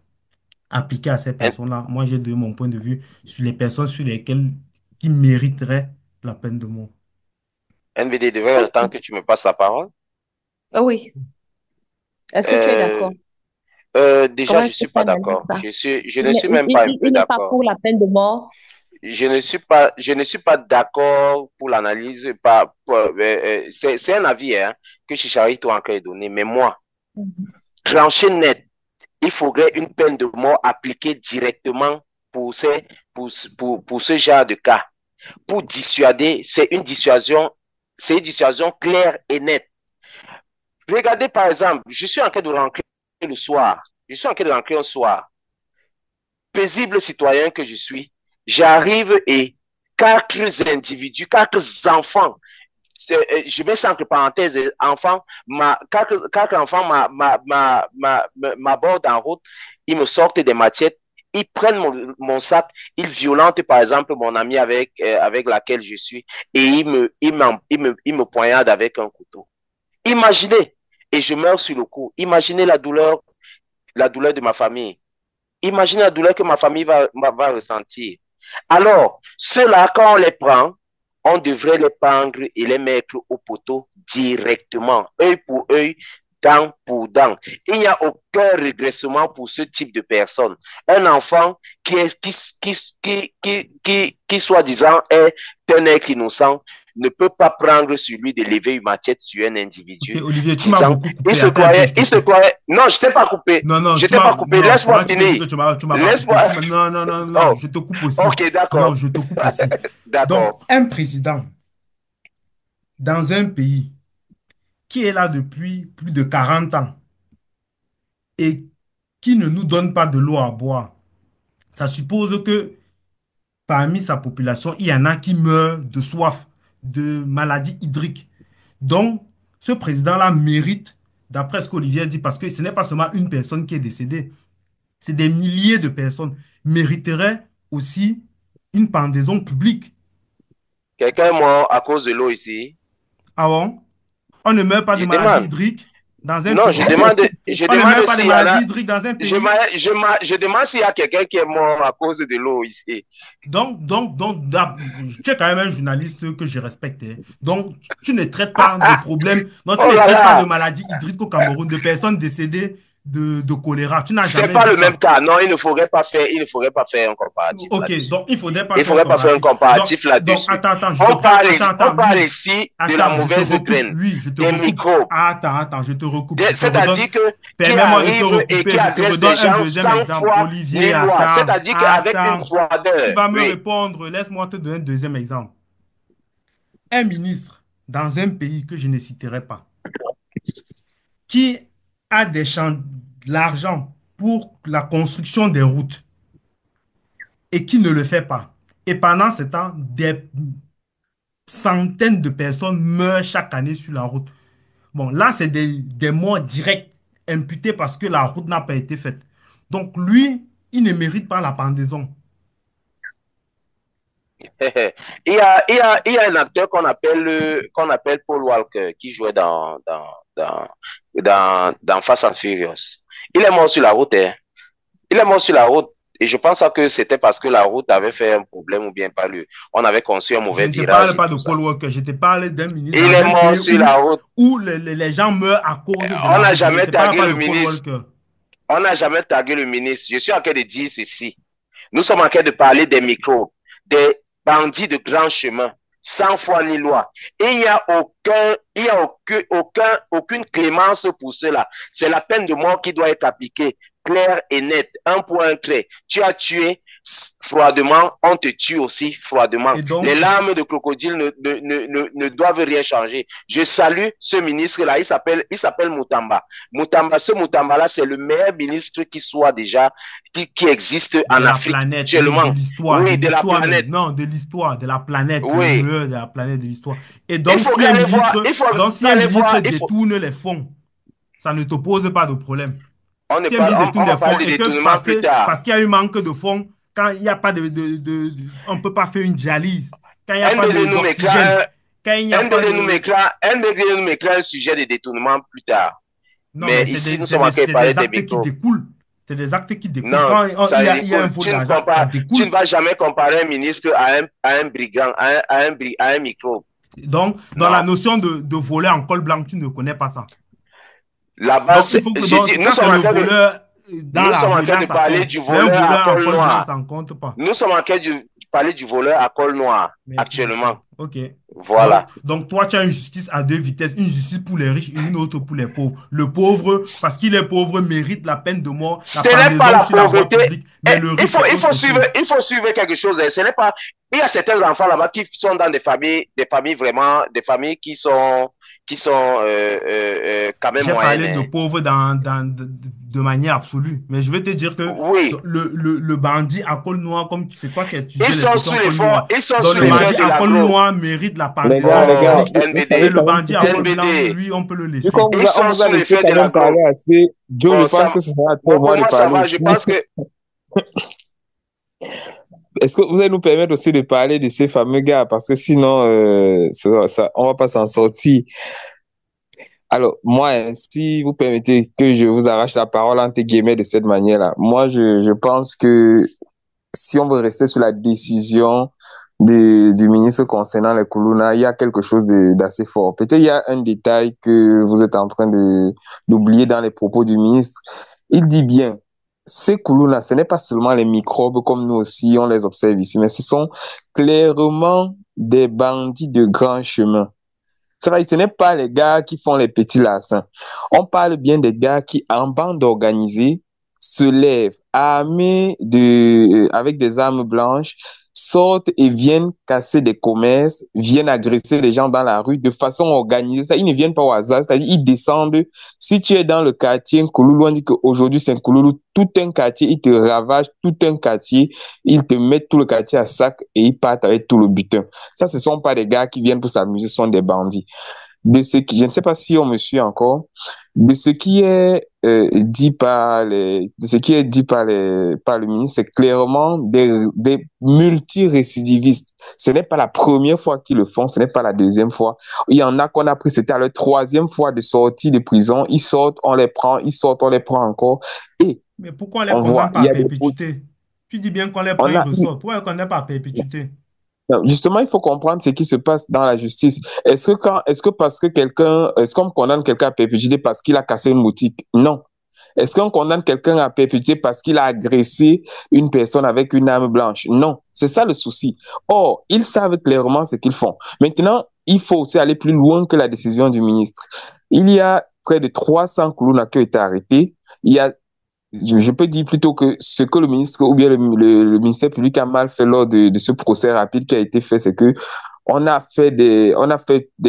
appliquée à ces personnes-là. Moi, j'ai donné mon point de vue sur les personnes sur lesquelles qui mériteraient la peine de mort. NVD devrait le temps que tu me passes la parole. Ah oui. Est-ce que tu es Euh, d'accord? Déjà, Comment je est-ce que suis tu pas analyses d'accord. ça? Je ne suis même pas un peu Il n'est pas d'accord. pour la peine de mort. Je ne suis pas d'accord pour l'analyse. C'est un avis hein, que Chicharito a encore donné. Mais moi, Mhm. tranché net, il faudrait une peine de mort appliquée directement pour, pour ce genre de cas. Pour dissuader, c'est une dissuasion claire et nette. Regardez par exemple, je suis en train de rentrer le soir. Je suis en train de rentrer un soir. Paisible citoyen que je suis, j'arrive et quatre individus, quatre enfants, je mets ça entre parenthèses, enfants, quatre enfants m'abordent en route, ils me sortent des machettes, ils prennent mon sac, ils violentent par exemple mon ami avec laquelle je suis et ils me poignardent avec un couteau. Imaginez, et je meurs sur le coup, imaginez la douleur de ma famille. Imaginez la douleur que ma famille va ressentir. Alors, ceux-là, quand on les prend, on devrait les prendre et les mettre au poteau directement, œil pour œil, dent pour dent. Il n'y a aucun régressement pour ce type de personne. Un enfant qui soi-disant, est un être innocent ne peut pas prendre sur lui de lever une machette sur un Ok, individu Olivier, tu m'as disant, beaucoup coupé. Attends un peu, je te coupe. non, je t'ai pas coupé. Non, non, Je t'ai pas coupé. non, Laisse-moi comment tu peux dire finir. que tu m'as pas coupé? Laisse-moi. Non, non, non, non, Oh, je te coupe aussi. ok, Non, d'accord. je te coupe aussi. Donc, D'accord. un président dans un pays qui est là depuis plus de 40 ans et qui ne nous donne pas de l'eau à boire, ça suppose que parmi sa population, il y en a qui meurent de soif, de maladies hydriques. Donc, ce président-là mérite, d'après ce qu'Olivier dit, parce que ce n'est pas seulement une personne qui est décédée, c'est des milliers de personnes, mériterait aussi une pendaison publique. Quelqu'un est mort à cause de l'eau ici. Ah bon? On ne meurt pas de Je maladies demande. hydriques dans un Non, pays. je On ne demande meurt pas de s'il y en maladies a. hydriques dans un pays. Je demande s'il y a quelqu'un qui est mort à cause de l'eau ici. Tu es quand même un journaliste que je respecte, hein. Donc, tu ne traites pas de problèmes, donc tu Oh ne là traites pas de là. maladies hydriques au Cameroun, de personnes décédées de choléra. Tu n'as C'est jamais pas vu le même ça. cas. Non, il ne faudrait pas faire un comparatif Ok, là-dessus. donc il ne faudrait pas Il ne faire un faudrait pas faire un comparatif. comparatif Donc, là-dessus. attends, je te prends. On parle Oui. ici de la Attends, je te mauvaise recoupe. graine, Oui, je te des recoupe. microbes. Attends, je te recoupe. Je te redonne. C'est-à-dire que qui Permets-moi de te arrive et qui recouper. Je te agresse des redonne un gens deuxième sans exemple. foi Olivier, ni loi. attends, C'est-à-dire qu'avec une Tu froideur. vas me Oui. répondre. Laisse-moi te donner un deuxième exemple. Un ministre dans un pays que je ne citerai pas, qui a de l'argent pour la construction des routes et qui ne le fait pas. Et pendant ce temps, des centaines de personnes meurent chaque année sur la route. Bon, là, c'est des morts directs imputés parce que la route n'a pas été faite. Donc, lui, il ne mérite pas la pendaison. Il y a un acteur qu'on appelle Paul Walker qui jouait dans Fast and Furious. Il est mort sur la route. Hein. Il est mort sur la route. Et je pense que c'était parce que la route avait fait un problème ou bien pas on avait conçu un Je mauvais ne te virage parle et pas de tout ça. Paul Walker, je te parle d'un ministre Il dans est un mort pays sur la route. où les gens meurent à cause de On la n'a route. Je ne jamais te parle tagué pas le de Paul ministre. Walker. On n'a jamais tagué le ministre. Je suis en train de dire ceci. Nous sommes en train de parler des microbes, des bandits de grand chemin, sans foi ni loi. Et il y a aucune clémence pour cela. C'est la peine de mort qui doit être appliquée, claire et nette, un point un trait. Tu as tué froidement, on te tue aussi froidement. Et donc, les larmes de crocodile ne doivent rien changer. Je salue ce ministre-là, il s'appelle Moutamba. Ce Moutamba-là, c'est le meilleur ministre qui soit déjà, qui existe en Afrique actuellement. De l'histoire, oui, de la planète. Même. Non, de l'histoire, de la planète. Oui. Le meilleur de la planète, de l'histoire. Et donc, si un ministre détourne les fonds, ça ne te pose pas de problème. On va parler de détournement plus tard. Parce qu'il y a eu manque de fonds, quand il n'y a pas on ne peut pas faire une dialyse, quand il n'y a pas d'oxygène, quand il n'y a pas de... nous mettra un sujet de détournement plus tard. Non, mais ici, nous sommes en train de parler des micros. C'est des actes qui découlent. Quand il y a un faux d'argent, ça découle. Tu ne vas jamais comparer un ministre à un brigand, à un microbe. Donc, dans la notion de voler en col blanc, tu ne connais pas ça. Là-bas, c'est le voleur dans la rue, là, ça parler compte. du voleur à col noir. Ça ne compte pas. Nous sommes en train de parler du voleur à col noir. Merci. Actuellement. Ok. Voilà. Donc, toi, tu as une justice à deux vitesses, une justice pour les riches et une autre pour les pauvres. Le pauvre, parce qu'il est pauvre, mérite la peine de mort. Ce n'est pas la pauvreté. Mais le riche, il faut suivre quelque chose. Ce n'est pas. Il y a certains enfants là-bas qui sont dans des familles vraiment, des familles qui sont quand même moyennes. J'ai parlé de pauvres de manière absolue. Mais je vais te dire que le bandit à col noir, comme c'est toi qui as utilisé l'expression col noir. Donc le bandit à col noir mérite la pendaison. Mais le bandit à col blanc, lui, on peut le laisser. Ils sont sous l'effet de la parler assez. Je pense que ce sera trop bon de parler. Je pense que... Est-ce que vous allez nous permettre aussi de parler de ces fameux gars? Parce que sinon, on va pas s'en sortir. Alors, moi, si vous permettez que je vous arrache la parole entre guillemets de cette manière-là, moi, je pense que si on veut rester sur la décision du ministre concernant les Koulouna, il y a quelque chose d'assez fort. Peut-être il y a un détail que vous êtes en train d'oublier dans les propos du ministre. Il dit bien, ces Koulouna, ce n'est pas seulement les microbes comme nous aussi, on les observe ici, mais ce sont clairement des bandits de grand chemin. Ça va, ce n'est pas les gars qui font les petits larcins. On parle bien des gars qui, en bande organisée, se lèvent, armés avec des armes blanches, sortent et viennent casser des commerces, viennent agresser les gens dans la rue de façon organisée. Ça, ils ne viennent pas au hasard, c'est-à-dire ils descendent. Si tu es dans le quartier Nkouloulou, on dit qu'aujourd'hui c'est Nkouloulou, tout un quartier, ils te ravagent tout un quartier, ils te mettent tout le quartier à sac et ils partent avec tout le butin. Ça, ce sont pas des gars qui viennent pour s'amuser, ce sont des bandits. Je ne sais pas si on me suit encore, de ce qui est dit par le ministre, c'est clairement des multirécidivistes. Ce n'est pas la première fois qu'ils le font, ce n'est pas la deuxième fois. Il y en a qu'on a pris, c'était à leur troisième fois de sortie de prison. Ils sortent, on les prend, ils sortent, on les prend encore. Mais pourquoi on les condamne par perpétuité? Tu dis bien qu'on les prend, ils ressortent. Pourquoi on les condamne par perpétuité? Justement, il faut comprendre ce qui se passe dans la justice. Est-ce qu'on condamne quelqu'un à perpétuité parce qu'il a cassé une boutique? Non. Est-ce qu'on condamne quelqu'un à perpétuité parce qu'il a agressé une personne avec une arme blanche? Non. C'est ça le souci. Or, ils savent clairement ce qu'ils font. Maintenant, il faut aussi aller plus loin que la décision du ministre. Il y a près de 300 Koulouna qui ont été arrêtés. Je peux dire plutôt que ce que le ministre ou bien le ministère public a mal fait lors de ce procès rapide qui a été fait, c'est que on a fait des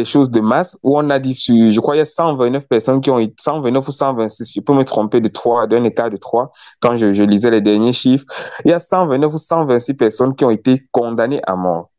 choses de masse où on a dit, je crois, il y a 129 personnes qui ont été, 129 ou 126, je peux me tromper d'un écart de 3 quand je lisais les derniers chiffres. Il y a 129 ou 126 personnes qui ont été condamnées à mort.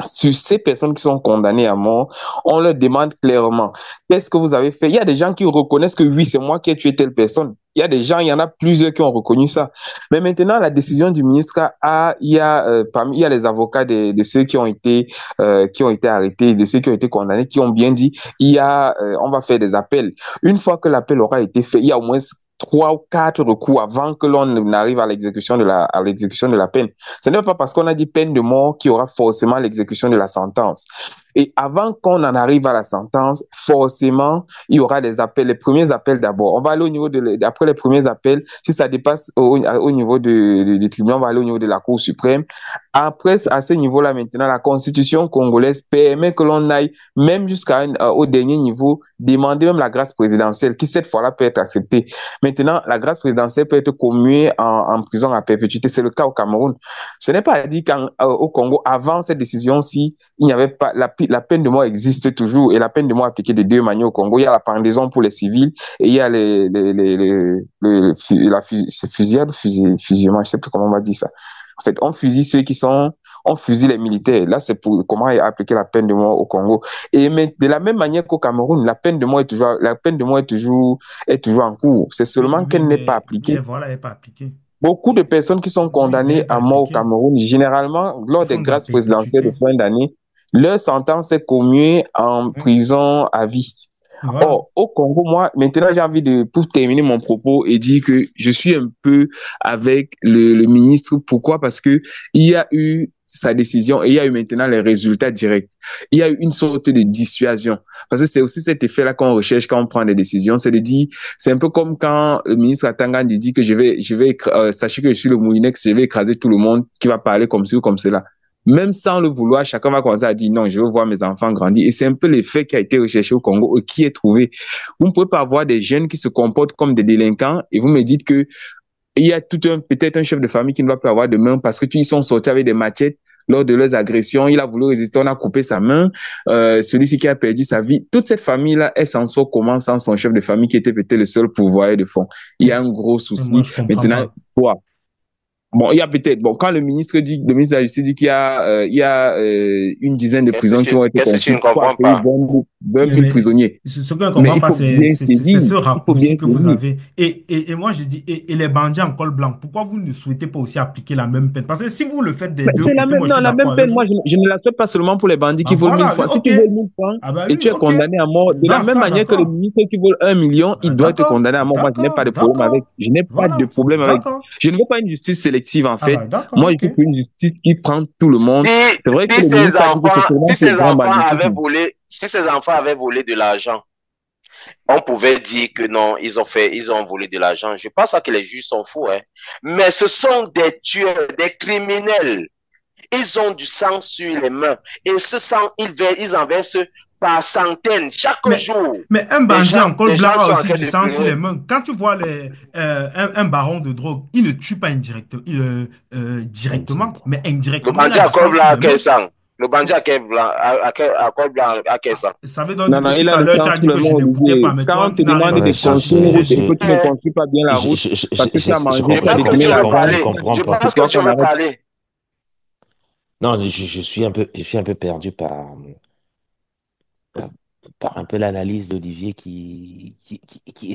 Sur ces personnes qui sont condamnées à mort, on leur demande clairement, qu'est-ce que vous avez fait? Il y a des gens qui reconnaissent que oui, c'est moi qui ai tué telle personne. Il y a des gens, il y en a plusieurs qui ont reconnu ça. Mais maintenant, la décision du ministre il y a les avocats de ceux qui ont été arrêtés, de ceux qui ont été condamnés, qui ont bien dit, on va faire des appels. Une fois que l'appel aura été fait, il y a au moins 3 ou 4 recours avant que l'on n'arrive à l'exécution à l'exécution de la peine. Ce n'est pas parce qu'on a dit peine de mort qu'il y aura forcément l'exécution de la sentence. Et avant qu'on en arrive à la sentence, forcément, il y aura des appels, les premiers appels d'abord. On va aller au niveau après les premiers appels, si ça dépasse au niveau du tribunal, on va aller au niveau de la Cour suprême. Après, à ce niveau-là, maintenant, la Constitution congolaise permet que l'on aille même au dernier niveau, demander même la grâce présidentielle, qui cette fois-là peut être acceptée. Maintenant, la grâce présidentielle peut être commuée en prison à perpétuité. C'est le cas au Cameroun. Ce n'est pas dit qu'au Congo, avant cette décision-ci, il n'y avait pas la peine de mort existe toujours, et la peine de mort appliquée de deux manières au Congo. Il y a la pendaison pour les civils et il y a la fusillade, fusillement, je ne sais plus comment on va dire ça. En fait, on fusille les militaires. Là, c'est pour comment appliquer la peine de mort au Congo. Mais de la même manière qu'au Cameroun, la peine de mort est toujours en cours. C'est seulement qu'elle n'est pas appliquée. Voilà, elle n'est pas appliquée. Beaucoup de personnes qui sont condamnées à mort au Cameroun, généralement, lors des grâces présidentielles de fin d'année, leur sentence est commuée en prison à vie. Voilà. Or, au Congo, moi, maintenant, j'ai envie pour terminer mon propos et dire que je suis un peu avec le ministre. Pourquoi? Parce que il y a eu sa décision et il y a eu maintenant les résultats directs. Il y a eu une sorte de dissuasion. Parce que c'est aussi cet effet-là qu'on recherche quand on prend des décisions. C'est de dire, c'est un peu comme quand le ministre Atangane dit que sachez que je suis le Moulinex, je vais écraser tout le monde qui va parler comme ci ou comme cela. Même sans le vouloir, chacun va commencer à dire non, je veux voir mes enfants grandir. Et c'est un peu l'effet qui a été recherché au Congo et qui est trouvé. Vous ne pouvez pas avoir des jeunes qui se comportent comme des délinquants et vous me dites que il y a peut-être un chef de famille qui ne va plus avoir de main parce que ils sont sortis avec des machettes lors de leurs agressions. Il a voulu résister, on a coupé sa main. Celui-ci qui a perdu sa vie. Toute cette famille-là est sans soi comment sans son chef de famille qui était peut-être le seul pourvoyeur de fonds. Il y a un gros souci. Maintenant, quoi? Bon, il y a peut-être, quand le ministre de la Justice dit qu'il y a une dizaine de prisons qui ont été construites pour accueillir 20 000 prisonniers. Ce que je ne comprends pas, c'est ce raccourci que vous avez. Et moi, je dis, et les bandits en col blanc, pourquoi vous ne souhaitez pas aussi appliquer la même peine? Parce que si vous le faites des deux côtés, la même peine, moi, je ne la souhaite pas seulement pour les bandits qui volent 1000 francs. Si tu voles 1000 francs et tu es condamné à mort, de la même manière que le ministre qui vole 1 million, il doit être condamné à mort. Moi, je n'ai pas de problème avec. Je n'ai pas de problème avec. Je ne veux pas une justice sélective, en fait. Moi, je veux une justice qui prend tout le monde. C'est vrai que si ces enfants avaient volé de l'argent, on pouvait dire que non, ils ont volé de l'argent. Je pense que les juges sont fous, hein. Mais ce sont des tueurs, des criminels. Ils ont du sang sur les mains. Et ce sang, ils en versent par centaines chaque jour. Mais un bandit en col blanc a aussi du sang sur les mains. Quand tu vois un baron de drogue, il ne tue pas directement, mais indirectement. Le bandit à col blanc a quel sang? Le bandit à col blanc a quel sang? Ça veut donc dire que tout à l'heure, tu as dit que je n'écoutais pas. Mais quand on te demande de construire, que tu ne construis pas bien la route parce que tu as mangé, tu as détourné la Je pense que tu veux parler. Non, je suis un peu perdu par un peu l'analyse d'Olivier qui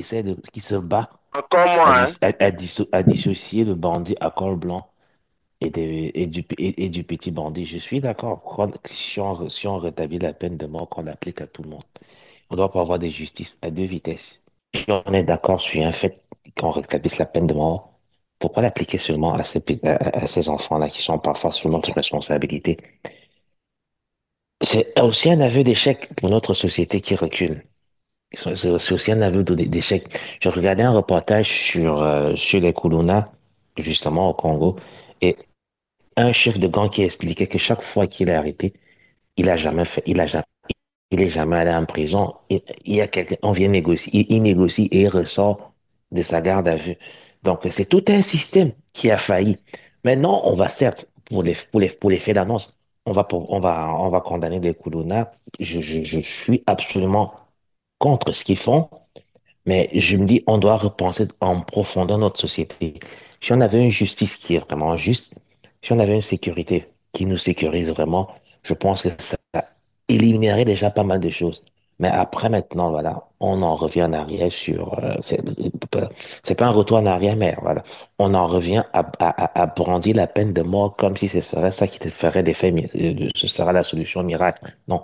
se bat Encore moi, à dissocier le bandit à col blanc et du petit bandit. Je suis d'accord. Si on rétablit la peine de mort qu'on applique à tout le monde, on doit pas avoir des justices à deux vitesses. Si on est d'accord sur un fait qu'on rétablisse la peine de mort, pourquoi l'appliquer seulement à ces enfants-là qui sont parfois sous notre responsabilité? C'est aussi un aveu d'échec pour notre société qui recule. C'est aussi un aveu d'échec. Je regardais un reportage sur les Kuluna, justement au Congo, et un chef de gang qui expliquait que chaque fois qu'il est arrêté, il est jamais allé en prison. Il y a quelqu'un, on vient négocier, il négocie et il ressort de sa garde à vue. Donc, c'est tout un système qui a failli. Maintenant, on va certes, pour les faits d'annonce, on va condamner les Kuluna. Je suis absolument contre ce qu'ils font, mais je me dis, on doit repenser en profondeur notre société. Si on avait une justice qui est vraiment juste, si on avait une sécurité qui nous sécurise vraiment, je pense que ça éliminerait déjà pas mal de choses. Mais après, maintenant, voilà, on en revient en arrière c'est pas un retour en arrière, mais voilà, on en revient à brandir la peine de mort comme si ce serait ça qui te ferait ce sera la solution miracle. Non.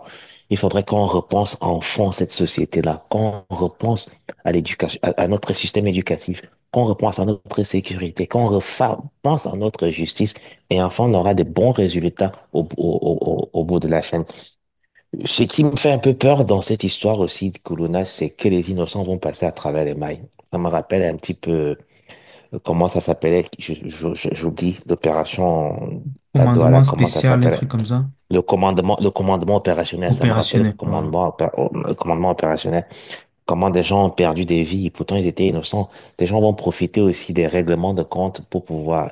Il faudrait qu'on repense en fond cette société-là, qu'on repense à l'éducation, à notre système éducatif, qu'on repense à notre sécurité, qu'on repense à notre justice, et enfin, on aura de bons résultats au bout de la chaîne. Ce qui me fait un peu peur dans cette histoire aussi de Colonna, c'est que les innocents vont passer à travers les mailles. Ça me rappelle un petit peu comment ça s'appelait, j'oublie l'opération à Commandement Douala, comment ça spécial, un s'appelle? truc comme ça. Le commandement opérationnel, ça me rappelle Opérationnel, voilà. le commandement opérationnel. Comment des gens ont perdu des vies, et pourtant ils étaient innocents. Des gens vont profiter aussi des règlements de compte pour pouvoir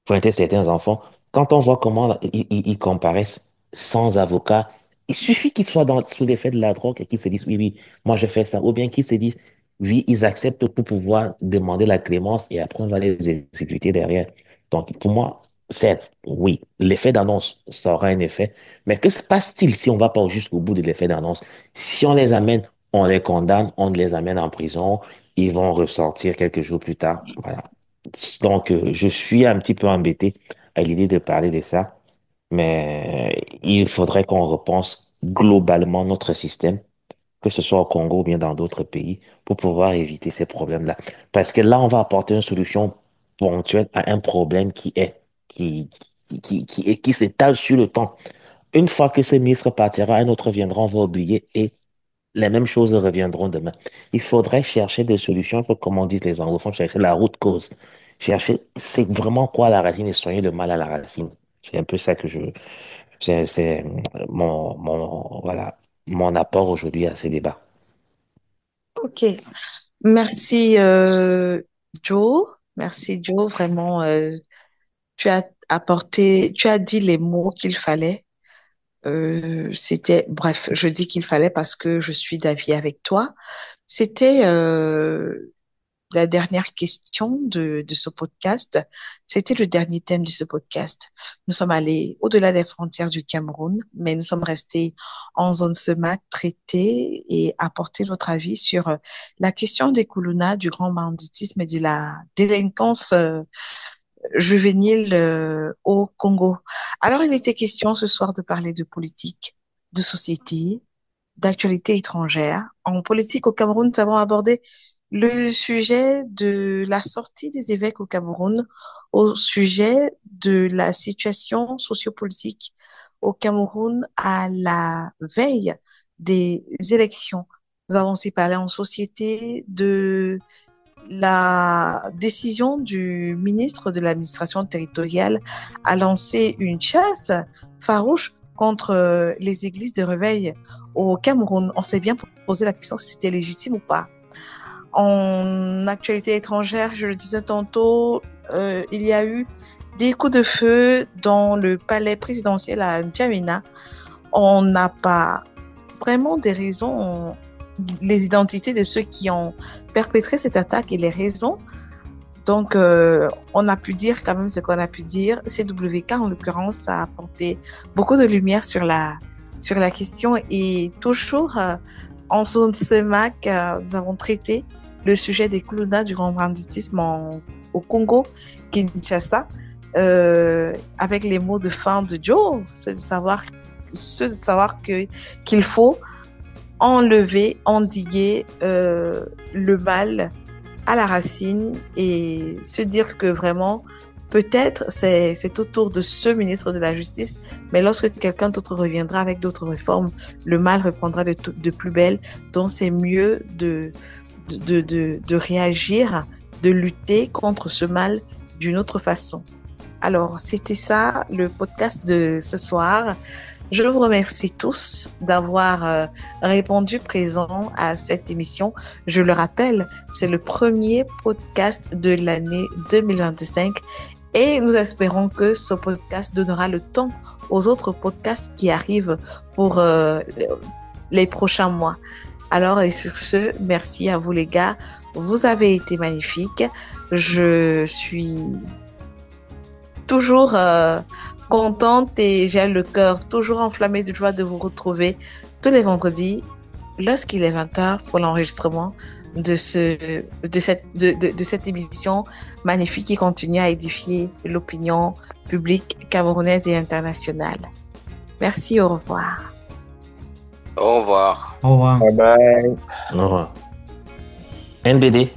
pointer certains enfants. Quand on voit comment ils comparaissent sans avocat, il suffit qu'ils soient sous l'effet de la drogue et qu'ils se disent, oui, oui, moi je fais ça. Ou bien qu'ils se disent, oui, ils acceptent pour pouvoir demander la clémence et après on va les exécuter derrière. Donc pour moi, certes, oui, l'effet d'annonce, ça aura un effet. Mais que se passe-t-il si on ne va pas jusqu'au bout de l'effet d'annonce? Si on les amène, on les condamne, on les amène en prison, ils vont ressortir quelques jours plus tard. Voilà. Donc, je suis un petit peu embêté à l'idée de parler de ça, mais il faudrait qu'on repense globalement notre système, que ce soit au Congo ou bien dans d'autres pays, pour pouvoir éviter ces problèmes-là. Parce que là, on va apporter une solution ponctuelle à un problème qui s'étale sur le temps. Une fois que ce ministre partira, un autre viendra, on va oublier et les mêmes choses reviendront demain. Il faudrait chercher des solutions, il faut, comme on dit les anglophones, chercher la route cause. Chercher, c'est vraiment quoi la racine et soigner le mal à la racine. C'est un peu ça que c'est voilà, mon apport aujourd'hui à ces débats. Ok. Merci, Joe. Merci, Joe. Vraiment, tu as dit les mots qu'il fallait. Bref, je dis qu'il fallait parce que je suis d'avis avec toi. C'était la dernière question de ce podcast. C'était le dernier thème de ce podcast. Nous sommes allés au-delà des frontières du Cameroun, mais nous sommes restés en zone SEMAC, traiter et apporter notre avis sur la question des Koulouna, du grand banditisme et de la délinquance juvénile au Congo. Alors, il était question ce soir de parler de politique, de société, d'actualité étrangère. En politique au Cameroun, nous avons abordé le sujet de la sortie des évêques au Cameroun, au sujet de la situation sociopolitique au Cameroun à la veille des élections. Nous avons aussi parlé en société de la décision du ministre de l'administration territoriale à lancer une chasse farouche contre les églises de réveil au Cameroun. On s'est bien posé la question si c'était légitime ou pas. En actualité étrangère, je le disais tantôt, il y a eu des coups de feu dans le palais présidentiel à N'Djamena. On n'a pas vraiment des raisons, les identités de ceux qui ont perpétré cette attaque et les raisons. Donc, on a pu dire quand même ce qu'on a pu dire. CWK, en l'occurrence, a apporté beaucoup de lumière sur la question. Et toujours, en zone CEMAC, nous avons traité le sujet des Koulouna, du grand banditisme au Congo, Kinshasa, avec les mots de fin de Joe, c'est de savoir qu'il faut enlever, endiguer le mal à la racine et se dire que vraiment, peut-être c'est autour de ce ministre de la Justice, mais lorsque quelqu'un d'autre reviendra avec d'autres réformes, le mal reprendra de plus belle. Donc c'est mieux de réagir, de lutter contre ce mal d'une autre façon. Alors, c'était ça, le podcast de ce soir. Je vous remercie tous d'avoir répondu présent à cette émission. Je le rappelle, c'est le premier podcast de l'année 2025 et nous espérons que ce podcast donnera le temps aux autres podcasts qui arrivent pour les prochains mois. Alors, et sur ce, merci à vous les gars. Vous avez été magnifiques. Je suis toujours contente et j'ai le cœur toujours enflammé de joie de vous retrouver tous les vendredis lorsqu'il est 20h pour l'enregistrement de cette émission magnifique qui continue à édifier l'opinion publique camerounaise et internationale. Merci, au revoir. Au revoir. Au revoir. Bye bye. Au revoir. NBD.